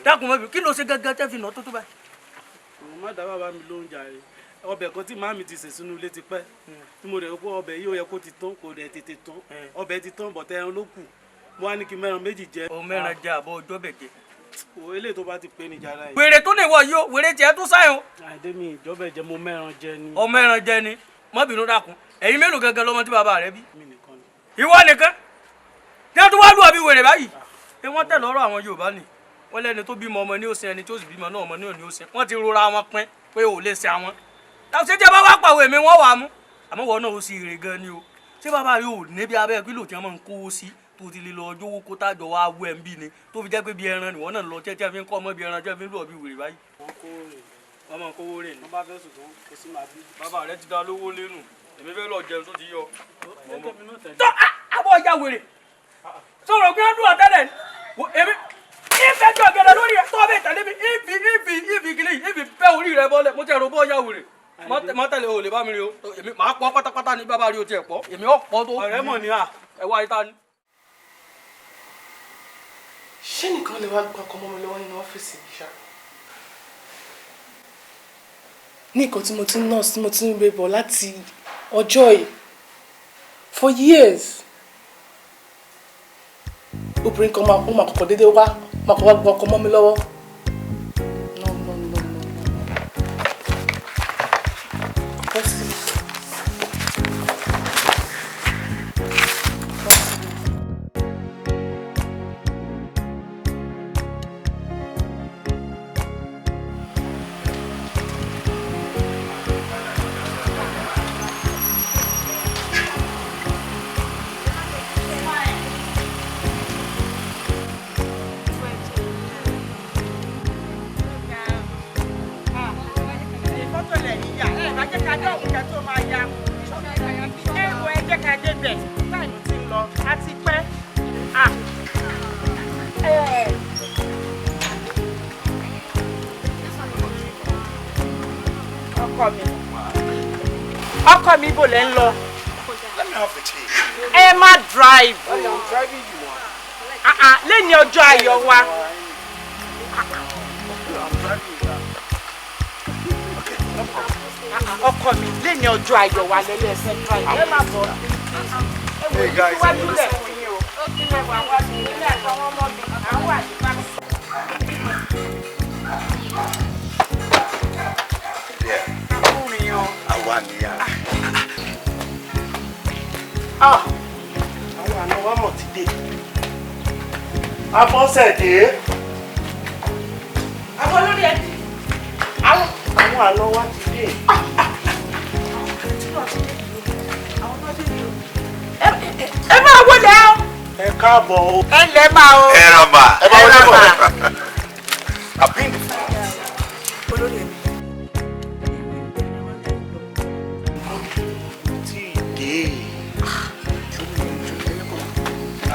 Dákun mọ́bi kí ló ṣe gángan tẹ́ fi nà tó báyìí. Mo má dá bàbá mi lóúnjẹ rẹ̀. Ọbẹ̀ kan tí màmí ti sè sínú ilé ti pẹ́. Tí mo rẹ̀ pé ọbẹ̀ yìí ó yẹ kó ti tán kò dẹ̀ tètè tán. Ọbẹ̀ ti tán bọ̀tẹ́ ẹran ló kù. Mo wá ní kí mẹ́ran méjì jẹ. O mẹ́ran jẹ àbọ̀ ọjọ́ bẹ̀ jẹ. O eléyìí tó bá ti pé ní jara yìí. Wèrè tó lè wọ yìí o, wèrè tiẹ̀ tó sáyẹn o. Àìdé mi ìjọbẹ̀ jẹ mo mẹ́ran jẹ ni. O mẹ́ran jẹ ni, má bínú dákun. Ẹ̀yin mélòó gangan lọ́mọ tí bàbá rẹ bí? Mi nìkan ni. Ìwọ nìkan? Kí wọ́n tún wá lù àbí wèrè báyìí? Ṣé wọ́n tẹ̀ lọ́rọ̀ àwọn Yorùbá ni? Wọ́n lẹ́ni tó bímọ ọmọ ní ó sin ẹni tí ó sì bímọ náà ọmọ ní òní ó sin. Wọ́n ti rora wọn pín pé ò lè sin àwọn. Táwọn ṣe jẹ́ bá wá pàwọ̀ èmi wọ́n wà mú. Àmọ́ wọ́n náà ó sì rè gan ni o. Ṣé bàbá rí ò ní bí abẹ́ kílò tí wọ́n máa ń kó sí tó ti lè lọ ọjọ́ owó kó tájọ wá wú ẹ̀ ń bí ni tó fi jẹ́ pé bí ẹran ni wọ́n náà lọ tẹ́tẹ́ fi ń kọ́ ọmọ bí ẹran tẹ́ fi ń lọ bí wèrè báyìí. Wọ́n máa ń kówó rè ní. Wọ́n bá fẹ́ sùn tó kó sí màá bí. Bàbá rẹ ti dá lówó lẹ́nu. Èmi fẹ́ lọ jẹun tó ti yọ. Tọ́ àbọ̀ ìyá wèrè. Sọ̀rọ̀ kí wọ́n dùn ọ̀tẹ́lẹ̀ ni. Èmi ìfẹ́ jọ gẹ̀rẹ́ lórí ẹ̀ tọ́ bẹ́ẹ̀ tẹ̀lé mi ìfì kìlì ìfì bẹ́ orí rẹ̀ bọ́lẹ̀ mo ti ẹ̀rọ bọ́ ìyá wèrè. Má tẹ̀lé o lè bá mi rí o. Èmi máa pọ́ pátápátá ní bàbá rí o tiẹ̀ pọ̀. Èmi ò pọ́ tó. Ọ̀rẹ́ mọ̀ ní à ẹ̀ wá ìta ni. Ṣé nìkan lè wá gbọ́ ọkọ mọ́ mi lọ́wọ́ nínú ọ́fíìsì yìí ṣá? Ní nǹkan tí mo ti ń nọ́ọ̀sì tí mo ti ń gbé bọ̀ láti ọjọ́ yìí for years. Obìnrin kan máa kọ́kọ́ dédé wá máa kọ́ wá gbọ́ ọkọ mọ́ mi lọ́wọ́. Ọkọ mi bò lẹ́ ń lọ. Let me have the tea. Ẹ má drive. I'm driving you on. Lẹ́ni ọjọ́ ayọ̀ wa. I'm driving you down. Okay, no problem. Ọkọ mi lẹ́ni ọjọ́ ayọ̀ wa lẹ́lẹ́ ẹsẹ̀ drive. Ẹ má bọ̀. Hey guys, wájú lẹ̀ fún yín o. Ó ti mẹ́wàá wá sí ilé àtàwọn ọmọ mi. Àwọn àdìpá. Àwa nìyà. Àwọn àna wa mọ̀ ti dé. Abọ́sẹ̀dé. àwọn àna wa ti dé. Ẹ máa wọlé o. Ẹ káàbọ̀ o. Ẹ lẹ́ máa o. Ẹ rọ̀bà. Ẹ máa wọlé bọ̀. Olórí ẹ̀mí.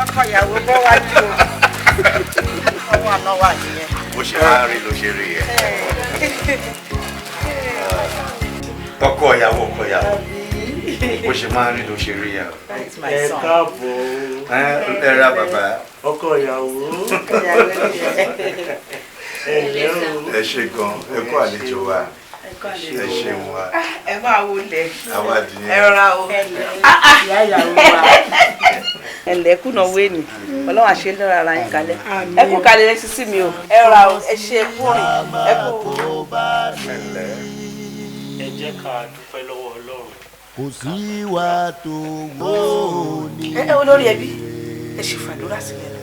Ọkọ ìyàwó bọ́ wá ní o. Ọwọ́ àná wà nìyẹn. Bó ṣe máa rí ló ṣe rí ẹ. Ọkọ ìyàwó bó ṣe máa rí ló ṣe rí ẹ. Ẹ káàbọ̀. Ẹ ra bàbá. Ọkọ ìyàwó. Ẹ ṣe gan, ẹ kú àlejò wa. Ẹ ṣeun wa. Ẹ máa wọlé. Àwa dìyẹn. Ẹ rọra o. Ìyá ìyàwó wa. Ẹ̀lẹ́ kùnà wéènì. Ọlọ́run àṣẹ lọ́ra ara yín kalẹ̀. Ẹ kú kalẹ̀ ẹ sísí mi o. Ẹ rọra o. Ẹ ṣe kú rìn. Ẹ kú. Ẹ jẹ́ ká dúpẹ́ lọ́wọ́ Ọlọ́run. Kò sí wa tó wó ni. Ẹ olórí ẹbí. Ẹ ṣe fàdúrà sílẹ̀ lọ.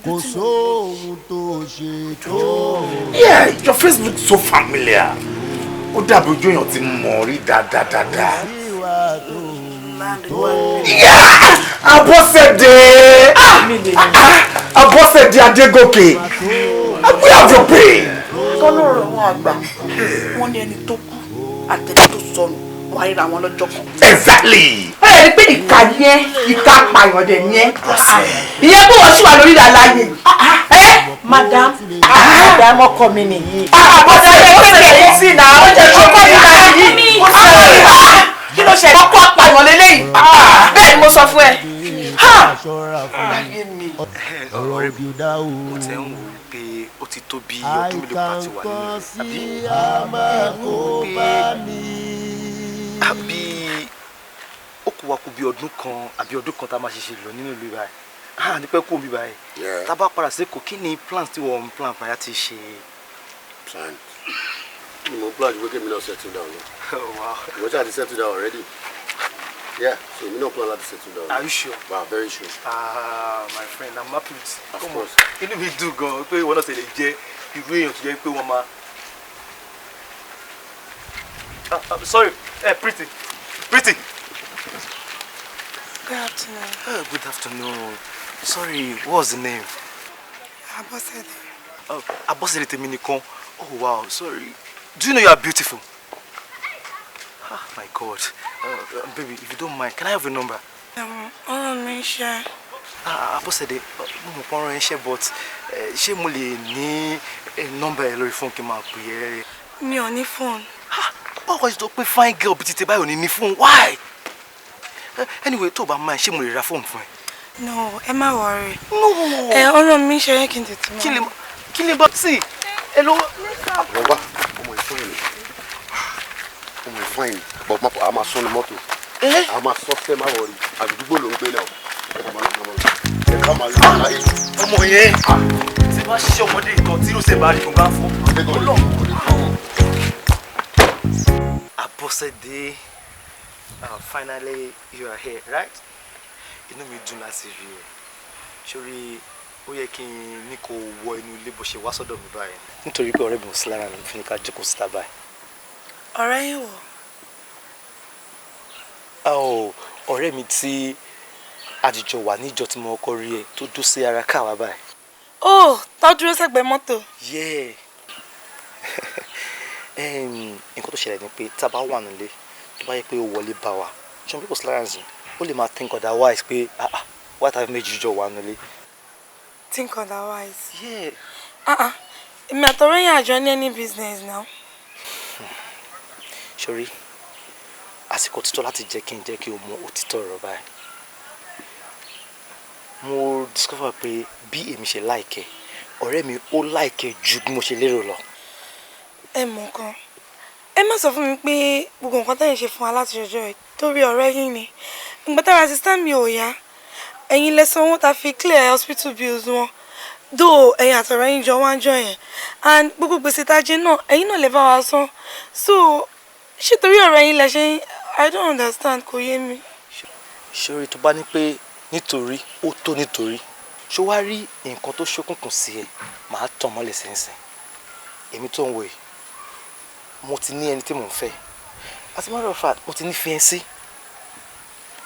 Kò sóhun tó ṣe tó. Yeah, your face looks so familiar. Ó dàbí ojú èèyàn tí mo rí dáadáa. Abọ́sẹ̀dé! Abọ́sẹ̀dé Adégòkè! We have your pain! Tọ́lọ́rọ̀ wọn àgbà, wọ́n ní ẹni tó kú àtẹ̀lé tó sọnù, wọ́n á ríra wọn lọ́jọ́ kan. Exactly! Ẹ rí pé ìka yẹn, ìka apààyàn dẹ̀ yẹn. Ìyẹn bó wọ́n sì wà lórí àlàyé. Madam ọkọ mi nìyí. Bọ́dà ẹ̀ ó ṣe èyí sí náà, ó jẹ́ ọkọ mi náà yìí. Kí ló ṣe ọkọ apààyàn lélẹ́yìn? Bẹ́ẹ̀ ni mo sọ fún ẹ. Ọ̀rọ̀ òbí ò dá o. Mo ti ń wò pé ó ti tó bí ọdún mélòó kan ti wà nínú àbí ó kù wá kù bí ọdún kan àbí ọdún kan tá a máa ṣe lọ nínú ìlú báyìí nípẹ́ kó mi báyìí tá a bá padà sí Èkó kí ni plans tí wọ́n plan báyà ti ṣe. Plan mo plan ju pé kémi náà settle down lọ. Ìwọ́n ṣáà ti settle down already. Yeah, so we don't plan to settle down. Are you sure? Wow, very sure. My friend, I'm happy with you. Of course. Inú mi dùn gan pé wọ́n náà tẹ̀lé jẹ́ irú èèyàn tó jẹ́ pé wọ́n máa. Sorry, Pretty. Good afternoon. Good afternoon. Sorry, what was the name? Abosede. Oh, Abosede tèmi nìkan. Oh wow, sorry. Do you know you are beautiful? Ah, my God. Baby, if you don't mind, can I have your number? Share. Abosede, mo pon ran iṣẹ́ but ṣé mo lè ní number ẹ lórí phone kí n máa pè ẹ́. Mi ò ní phone. Báwo ṣe tó pé fine girl bí tètè báyìí ò ní phone? Why? Anyway, tó bá mind ṣé mo lè ra phone fún ẹ? No, ẹ má worry. No. Ọ̀rọ̀ mi ṣe yẹ kí n tètè mọ̀. Kí lè bá sí? Hello. Bàbá, ọmọ ìfọyín. Ọmọ ìfọyín. But a máa sọ ní mọ́tò. A máa sọ fẹ́ máa wọrí. Àdúgbò ló ń gbé náà. Ọmọ yẹn tí bá ṣiṣẹ́ ọmọdé nǹkan tí ló ṣe bá rí kò bá fọ́. Abosede, finally you are here, right? Inú mi dùn láti rí ẹ. Sórí ó yẹ kí n ní kó wọ inú ilé bó ṣe wá sọ́dọ̀ mi báyìí. Nítorí pé ọ̀rẹ́ mi ò sí lára mi fún ká jókòó síta báyìí. Ọ̀rẹ́ yín wò? Ọ̀rẹ́ mi tí àdìjọ wà níjọ tí mo kọ́ rí ẹ tó dó sí ara káwa báyìí. Tó dúró sẹ́gbẹ̀ẹ́ mọ́tò. Yeah. Nǹkan tó ṣẹlẹ̀ ni pé tá a bá wà nílé tó bá yẹ pé ó wọlé bá wa ṣé people slangs ó lè máa think otherwise pé why have made you jọ wà nílé. Think otherwise. Yeah. Èmi àtọ̀rẹ́ yẹn àjọ ní any business now. Sori àsìkò títọ́ láti jẹ́ kí o mọ òtítọ́ ọ̀rọ̀ báyìí. Mo discover pé bí èmi ṣe like ọ̀rẹ́ mi ó like ju bí mo ṣe lérò lọ. Ẹ mọ̀ kan ẹ má sọ fún mi pé gbogbo nǹkan tẹ́yìn ṣe fún wa láti ọjọ́ ẹ̀ torí ọ̀rẹ́ yín ni ìgbà tára assistant mi ò yá ẹ̀yin lẹ sanwó ta fi clear hospital bills wọn though ẹ̀yin àtọ̀rẹ́ yín jọ wá jọ yẹn and gbogbo gbèsè tá a jẹ náà ẹ̀yin náà lè bá wa san so ṣé torí ọ̀rẹ́ yín lẹ ṣe I don't understand kò yé mi. Ṣorí tó bá ní pé nítorí ó tó nítorí ṣó wá rí nǹkan tó ṣókùnkùn sí ẹ màá tàn mọ́lẹ̀ sẹ́nsìn èmi tó ń wò yìí mo ti ní ẹni tí mò ń fẹ́. As a matter of fact, mo ti ní fiancé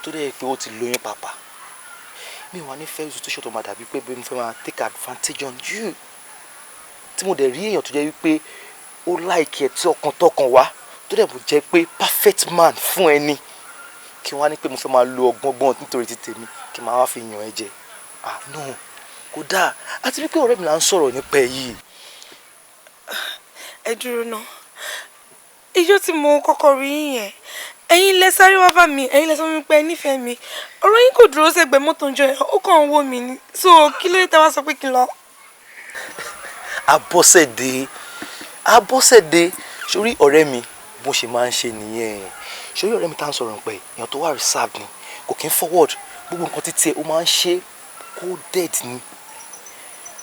tó dẹ̀ pé ó ti lóyún pàpà. Mi wà ní fẹ́ situation tó máa dàbí pé bí mo fẹ́ máa take advantage on you. Tí mo dẹ̀ rí èèyàn tó jẹ́ wípé ó like ẹ tí ọkàn tọkàn wá tó dẹ̀ mo jẹ́ pé perfect man fún ẹni kí wọ́n á ní pé mo fẹ́ máa lo ọgbọ́ngbọ́n nítorí ti tèmi kí n máa wá fi yàn ẹ jẹ. No kò dáa àti wípé ọ̀rẹ́ mi là ń sọ̀rọ̀ nípa ẹ yìí. Ẹ dúró náà ijó tí mo kọ́kọ́ rí yẹn ẹ̀yin lẹ sáré wá bá mi ẹ̀yin lẹ sọ mi pé ẹ nífẹ̀ẹ́ mi ọ̀rọ̀ yín kò dúró sẹ́gbẹ̀ẹ́ mọ́tò ń jọ ẹ̀ ó kàn ń wò mí ni so kí ló dé tẹ́ wá sọ pé kí n lọ. Abọ́sẹ̀dé sórí ọ̀rẹ́ mi bó ṣe máa ń ṣe nìyẹn sórí ọ̀rẹ́ mi tá à ń sọ̀rọ̀ pé èèyàn tó wà reserved ni kò kí ń forward gbogbo nǹkan títí ẹ ó máa ń ṣe coded ni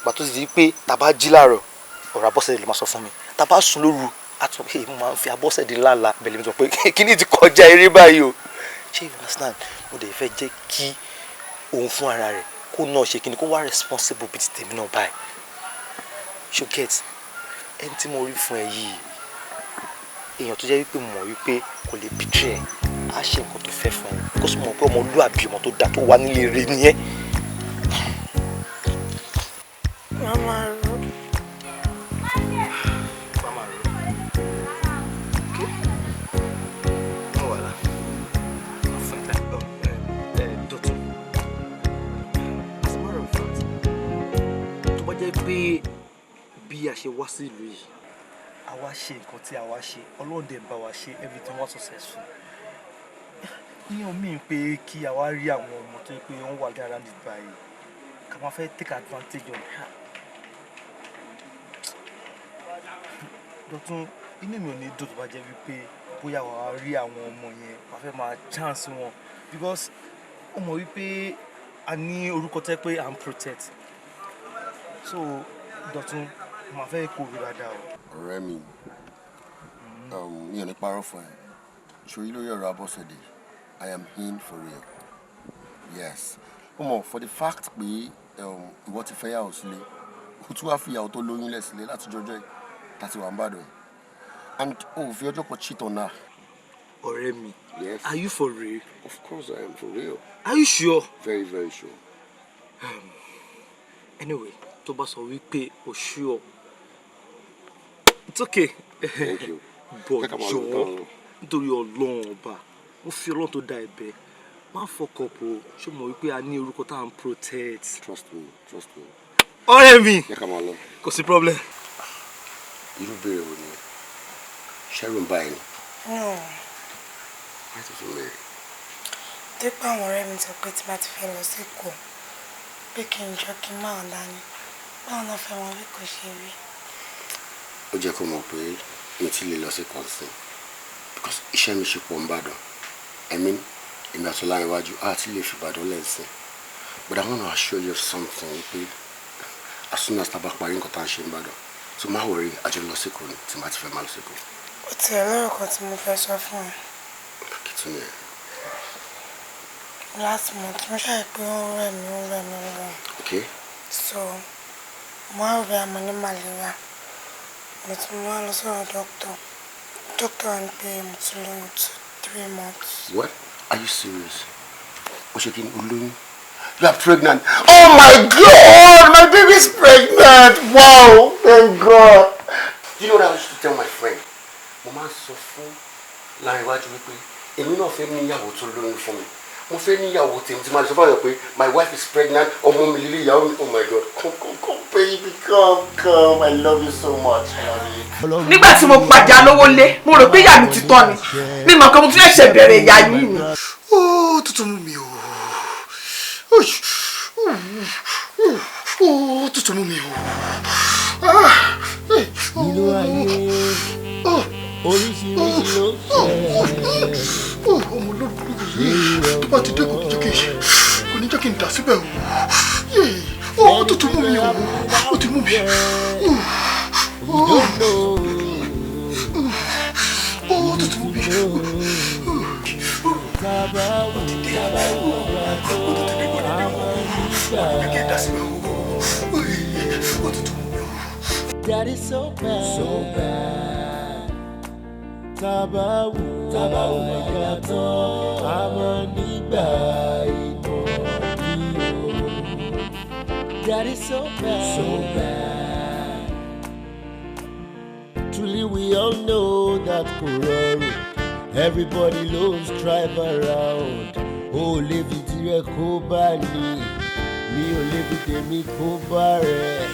gbà tó ti di pé tá bá jí láàárọ̀ ọ̀rọ̀ Abọ́sẹ̀dé ló máa sọ fún mi tá bá sùn lóru àtúntò pé mo máa ń fi Abọ́sẹ̀dé ńláńlá bẹ̀lẹ̀ mi sọ pé kíní ti kọjá eré báyìí o ṣé you understand mo dẹ̀ fẹ́ jẹ́ kí òun fún ara rẹ̀ kó náà ṣe kíni kó wá responsible bíi ti tèmi náà báyìí ṣó get ẹni tí mo rí fún ẹ yìí èèyàn tó jẹ́ wípé mo mọ̀ wípé kò lè betray ẹ á ṣe nǹkan tó fẹ́ fún ẹ because mo mọ̀ pé ọmọlúwàbí ọmọ tó dáa tó wà nílé rẹ nìyẹn. Mama ro. Pé bí a ṣe wá sí ìlú yìí a wá ṣe nǹkan tí a wá ṣe Ọlọ́run dẹ̀ bá wa ṣe everything was successful ní omi pé kí a wá rí àwọn ọmọ tó yẹ pé wọ́n wà ní around it báyìí ká máa fẹ́ take advantage of her. Dọ̀tun inú mi ò ní dùn tó bá jẹ́ wípé bóyá wàá rí àwọn ọmọ yẹn wàá fẹ́ máa chance wọn because ó mọ̀ wípé a ní orúkọ tẹ́ pé à ń protect. So Dọ̀tun màá fẹ́ kó rí dáadáa o. Ọ̀rẹ́ mi mi ò ní parọ́ fún ẹ ṣòrí lórí ọ̀rọ̀ Abọ́sẹ̀dé I am in for real yes for the fact pé ìwọ ti fẹ́ yàwó sílé o tún wá fi ìyàwó tó lóyún lẹ̀ sílé láti jọjọ́ ẹ̀ láti wà ń bàdàn and o fi ọjọ́ kan cheat on her. Ọ̀rẹ́ mi yes are you for real? Of course I am for real. Are you sure? Very very sure. Anyway tó bá sọ wípé o sure it's okay. Thank you. But jọ̀ọ́ nítorí Ọlọ́run ọba mo fi Ọlọ́run tó dá ẹ̀bẹ̀ má fọkàn pò ṣé mo wípé a ní orúkọ tá à ń protect. Trust me. Ọ̀rẹ́ mi yẹ ká máa lọ. Kò sí problem. Irú béèrè wo ni ṣẹ́rù ń bá ẹ ni. Why did you marry? Dípò àwọn ọ̀rẹ́ mi sọ pé tí bá ti fẹ́ lọ sí Èkó pé kí n jọ kí n máa dání báwọn náà fẹ́ wọn bí kò ṣe rí. Ó jẹ́ kó mọ̀ pé mi ti lè lọ sí kọ́ńsìn because iṣẹ́ mi ṣe pọ̀ ń bàdàn èmi àti Ọláníwájú àti lè fi Ìbàdàn lẹ́sìn but I want to assure you something pé as soon as tábà parí nǹkan tá à ń ṣe ń bàdàn so má worry àjọ lọ sí Èkó ni tí n bá ti fẹ́ máa lọ sí Èkó. Ó tiẹ̀ lọ́rọ̀ kan tí mo fẹ́ sọ fún ẹ. Kí tún ni ẹ? Last month mo ṣàì pé ó rẹ̀ mí. Okay. So mo á rí àmọ́ ní malaria mo ti mú wá lọ sọ́dọ̀ doctor ń pè mo ti lóyún 3 months. What? Are you serious? O ṣe kí ni olóyún? You are pregnant. Oh my God! My baby is pregnant! Wow! Thank God! You know what I used to tell my friend? Mo máa ń sọ fún Láńrewájú wípé èmi náà fẹ́ níyàwó tó lóyún fún mi. Mo fẹ́ níyàwó tèmi tí máa lè sọ fún ọ pé my wife is pregnant, ọmọ mi lílé ìyàwó mi. Oh my God! Come baby, come! I love you so much. I love you. Nígbà tí mo pàjá lówó lé, mo rò pé ìyá mi ti tán ni. Mi mọ̀ pé mo tún ṣẹ̀ṣẹ̀ bẹ̀rẹ̀ ìyá yín ni. Ó tútù mú mi o. Ó tútù mú mi o. Nínú ayé oríṣiríṣi ló ṣẹlẹ̀. Ọmọ olóògùn yìí tó bá ti dé kò ní jẹ́ kí n dà síbẹ̀ o. Ó tútù mú mi o. Ó ti mú mi. Ó tútù mú mi. That is so bad. tabawu ẹ̀yà tán àmọ́ nígbà ìmọ̀ ni o. That is so bad. Truly we all know that kò rọrùn. Everybody loves drive around. Ó lè fi tirẹ̀ kó bá ní. Mi ò lè fi tèmi kó bá rẹ̀.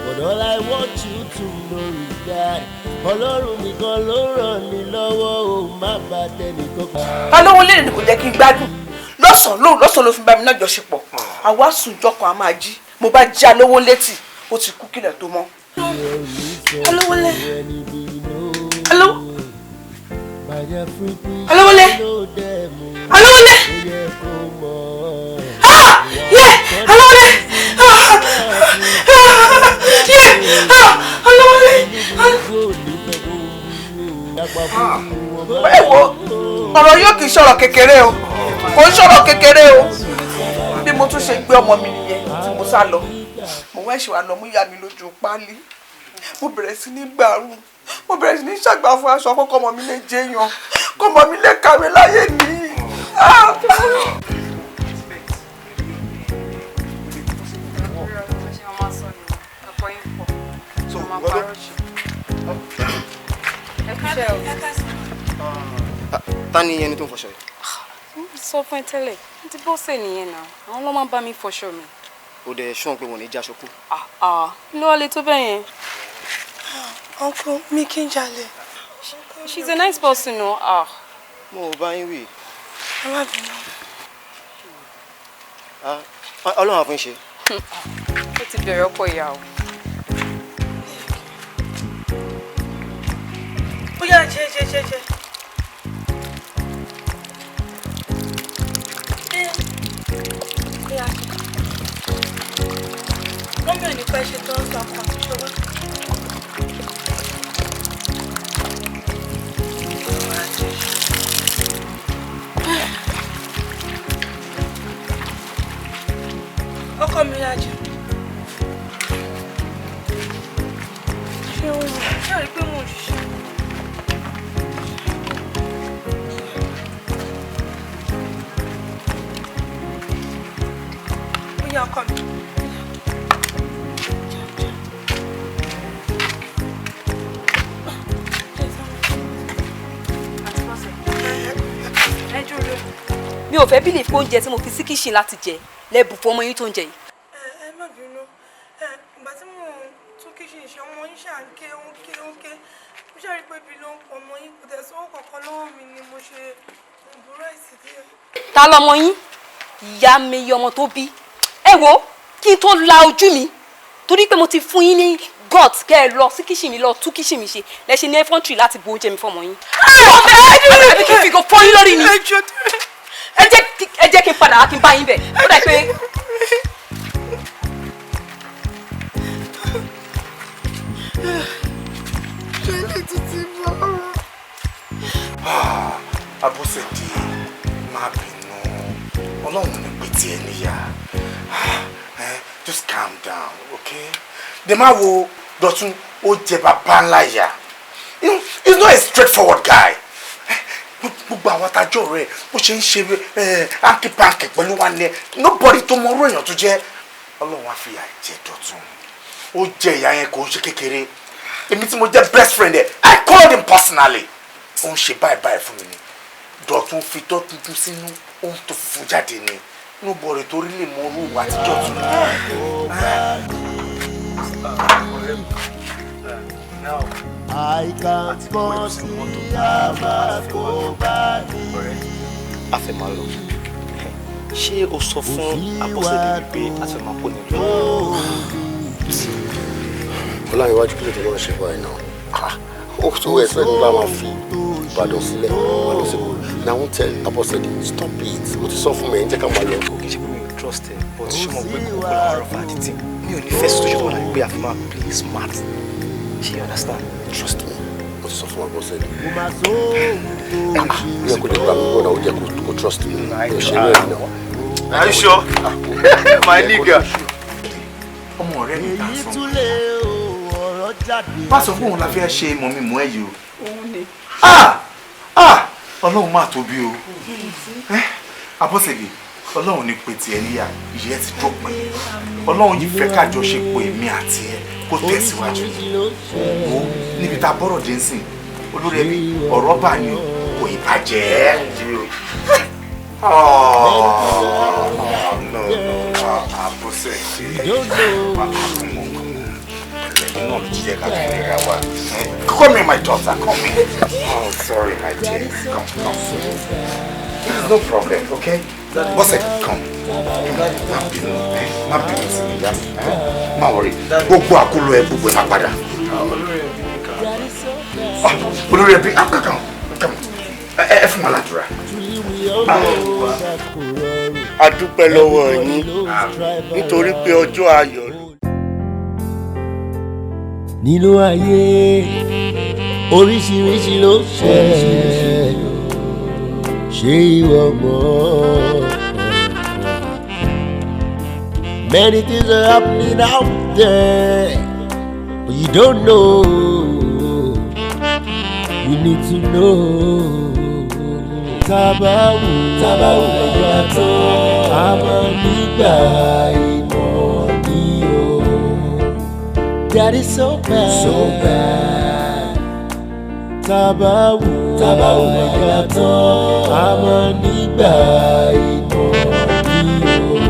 But all I want you to know is that Ọlọ́run nìkan ló ràn mí lọ́wọ́ ó má bá tẹnìkan kan. Alówó lè ní kò jẹ́ kí n gbádùn. Lọ́sàn-án ló fi bá mi náà jọṣepọ̀. Àwa sùn jọkàn á máa jí. Mo bá já lówó létí. Ó ti kú kílẹ̀ tó mọ́. Alówó lè. Alówólé. Alówólé. Alówólé. Ẹ wo ọ̀rọ̀ yóò kì í sọ̀rọ̀ kékeré o kò ń sọ̀rọ̀ kékeré o bí mo tún ṣe gbé ọmọ mi nìyẹn tí mo sá lọ mo wá ṣe wà lọ mú ìyá mi lójú páálí mo bẹ̀rẹ̀ sí ní gbàrú mo bẹ̀rẹ̀ sí ní ṣàgbà fún aṣọ kọ́kọ́ ọmọ mi lè jẹyàn kọ́mọ mi lè kàwé láyé mi. Ta ni ẹni tó ń fọṣọ yìí? Sọ fún ẹ tẹ́lẹ̀ ní ti bọ́sẹ̀ nìyẹn náà àwọn ló máa ń bá mi fọṣọ mi. O dẹ̀ ṣọ́n pé wọ́n ní jáṣọ kú. Ló wá lè tó bẹ́ẹ̀ yẹn. Uncle, mi kì í jalè. She's a nice person, no? Mo ò bá yín wí. Alábìnrin. Ọlọ́run àfún ṣe. Ó ti bẹ̀rẹ̀ ọkọ ìyá o. Ó yá jẹ́. Wọ́n bẹ̀rẹ̀ nípa iṣẹ́ tó ń sọ àpò àti ṣọwọ́. Ọkọ mi rájò. Ṣé o mọ̀? Ṣé o rí pé mo ń ṣiṣẹ́? Ó yá ọkọ mi. Mi ò fẹ́ bílíf pé oúnjẹ tí mo fi sí kíṣìn láti jẹ lẹ́bù fún ọmọ yín tó ń jẹ yìí. Ẹ má bínú ìgbà tí mo tún kíṣìn ṣe ọmọ yín ṣà ń ké mo ṣàrí pé bí ló ń pọ̀ ọmọ yín kò tẹ̀ sọ́wọ́ kankan lọ́wọ́ mi ni mo ṣe ìbúrò ẹ̀sì díẹ̀. Ta lọmọ yín? Ìyá mi iye ọmọ tó bí. Ẹ wo kí n tó la ojú mi torí pé mo ti fún yín ní gut kẹ́ ẹ lọ sí kíṣìn mi lọ tú kíṣìn mi ṣe lẹ ṣe ní ẹfọ́ntì láti bu oúnjẹ mi fọmọ yín. Àbí kí n fi kò fọ́ yín lórí ni. Ẹ jẹ́ kí n padà wá kí n bá yín bẹ̀ ó dà pé. Abọ́sẹ̀dé má bínú Ọlọ́run ní pé tiẹ̀ níyà just calm down, okay? Dè má wo Dọ̀tun ó jẹ bàbá ńlá yà. He's not a straightforward guy. Gbogbo àwọn atajọ́ rẹ̀ bó ṣe ń ṣe hanky-panky pẹ̀lú wa ni nobody tó mọ orú èèyàn tó jẹ́. Ọlọ́run á fi ìyà jẹ Dọ̀tun. Ó jẹ ìyà yẹn kò ń ṣe kékeré. Èmi tí mo jẹ́ best friend ẹ̀ I called him personally. Ó ń ṣe báyìí fún mi ni. Dọ̀tun fi tọ́ tuntun sínú ó ń tó fún jáde ni. Nobody tó rí lè mọ orú ìwà àtijọ́ tún. I can't see a fẹ́ máa lọ. Ṣé o sọ fún Abọ́sẹ̀dé pé a fẹ́ máa kó nílùú? Ọláyíwájú kí ló ti wọ́n ṣe báyìí náà? Ó tó ẹ̀sẹ̀ ní bá máa fi Ìbàdàn sílẹ̀ wà lọ sí na wọ́n tẹ Abọ́sẹ̀dé stop it. Mo ti sọ fún mi ẹ̀ ń jẹ́ ká máa lọ. Kò kí n ṣe pé mi ò trust ẹ but ṣé mo pé kò gbọ́dọ̀ ọ̀rọ̀ fún àdìtì mi ò ní fẹ́ situation wọn láti gbé àfi máa play smart. Ṣé you understand? Trust me. Mo ti sọ fún Abọ́sẹ̀dé. Bí ẹ kò lè gbà mí gbọ́dọ̀ ó jẹ́ kó trust me. Ẹ ṣe rẹ̀ náà. Are you sure? My nigga. Ọmọ rẹ ní ìtàn má sọ fún òun la fẹ́ ṣe mọ̀ mi mọ́ ẹ yìí o. Ọlọ́run máa tóbi o. Abọ́sẹ̀lẹ̀, Ọlọ́run ní pé tiẹ̀ níyà, ìyẹ́ ti dópin. Ọlọ́run yìí fẹ́ kájọṣepọ̀ èmi àti ẹ kó tẹ̀síwájú. Wo níbi tá a bọ́rọ̀ dé ń sìn, olórí ẹbí ọ̀rọ̀ bá ní o, kò ì bàjẹ́. No, Abọ́sẹ̀lẹ̀. Come here, my daughter. Come here. Oh, sorry, my dear. Come. There's no problem, okay? What's it? Come. Má worry. Gbogbo àkóló ẹ gbogbo má padà. Olórí ẹbí, come. Ẹ fún wa ládùúrà. A dúpẹ́ lọ́wọ́ yín nítorí pé ọjọ́ ayọ̀ nínú ayé oríṣiríṣi ló ṣẹlẹ̀ ṣé ìwọ mọ̀. Many things are happening out there but you don't know. You need to know. Tabawu ẹ̀yà tó àmọ́ nígbà ìmọ̀ ni o. That is so bad. Tabawu ẹ̀yà tó àmọ́ nígbà ìmọ̀ ni o.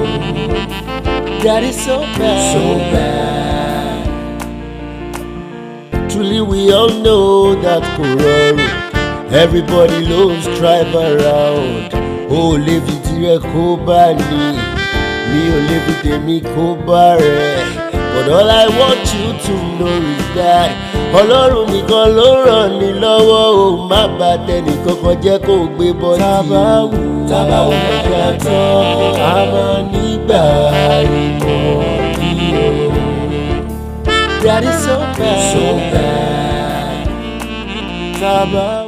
That is so bad. Truly we all know that kò rọrùn. Everybody loves drive around. Oh, live it here, kó bá ní. Mi ò lè fi tèmi kó bá rẹ̀. But all I want you to know is that Ọlọ́run nìkan ló ràn ní lọ́wọ́. Ó má bà tẹnì kankan jẹ́ kó gbé bọ́tì. Tabawu ẹ̀yà tán àmọ́ nígbà ìmọ̀ ni o. That is so bad. Tabawu.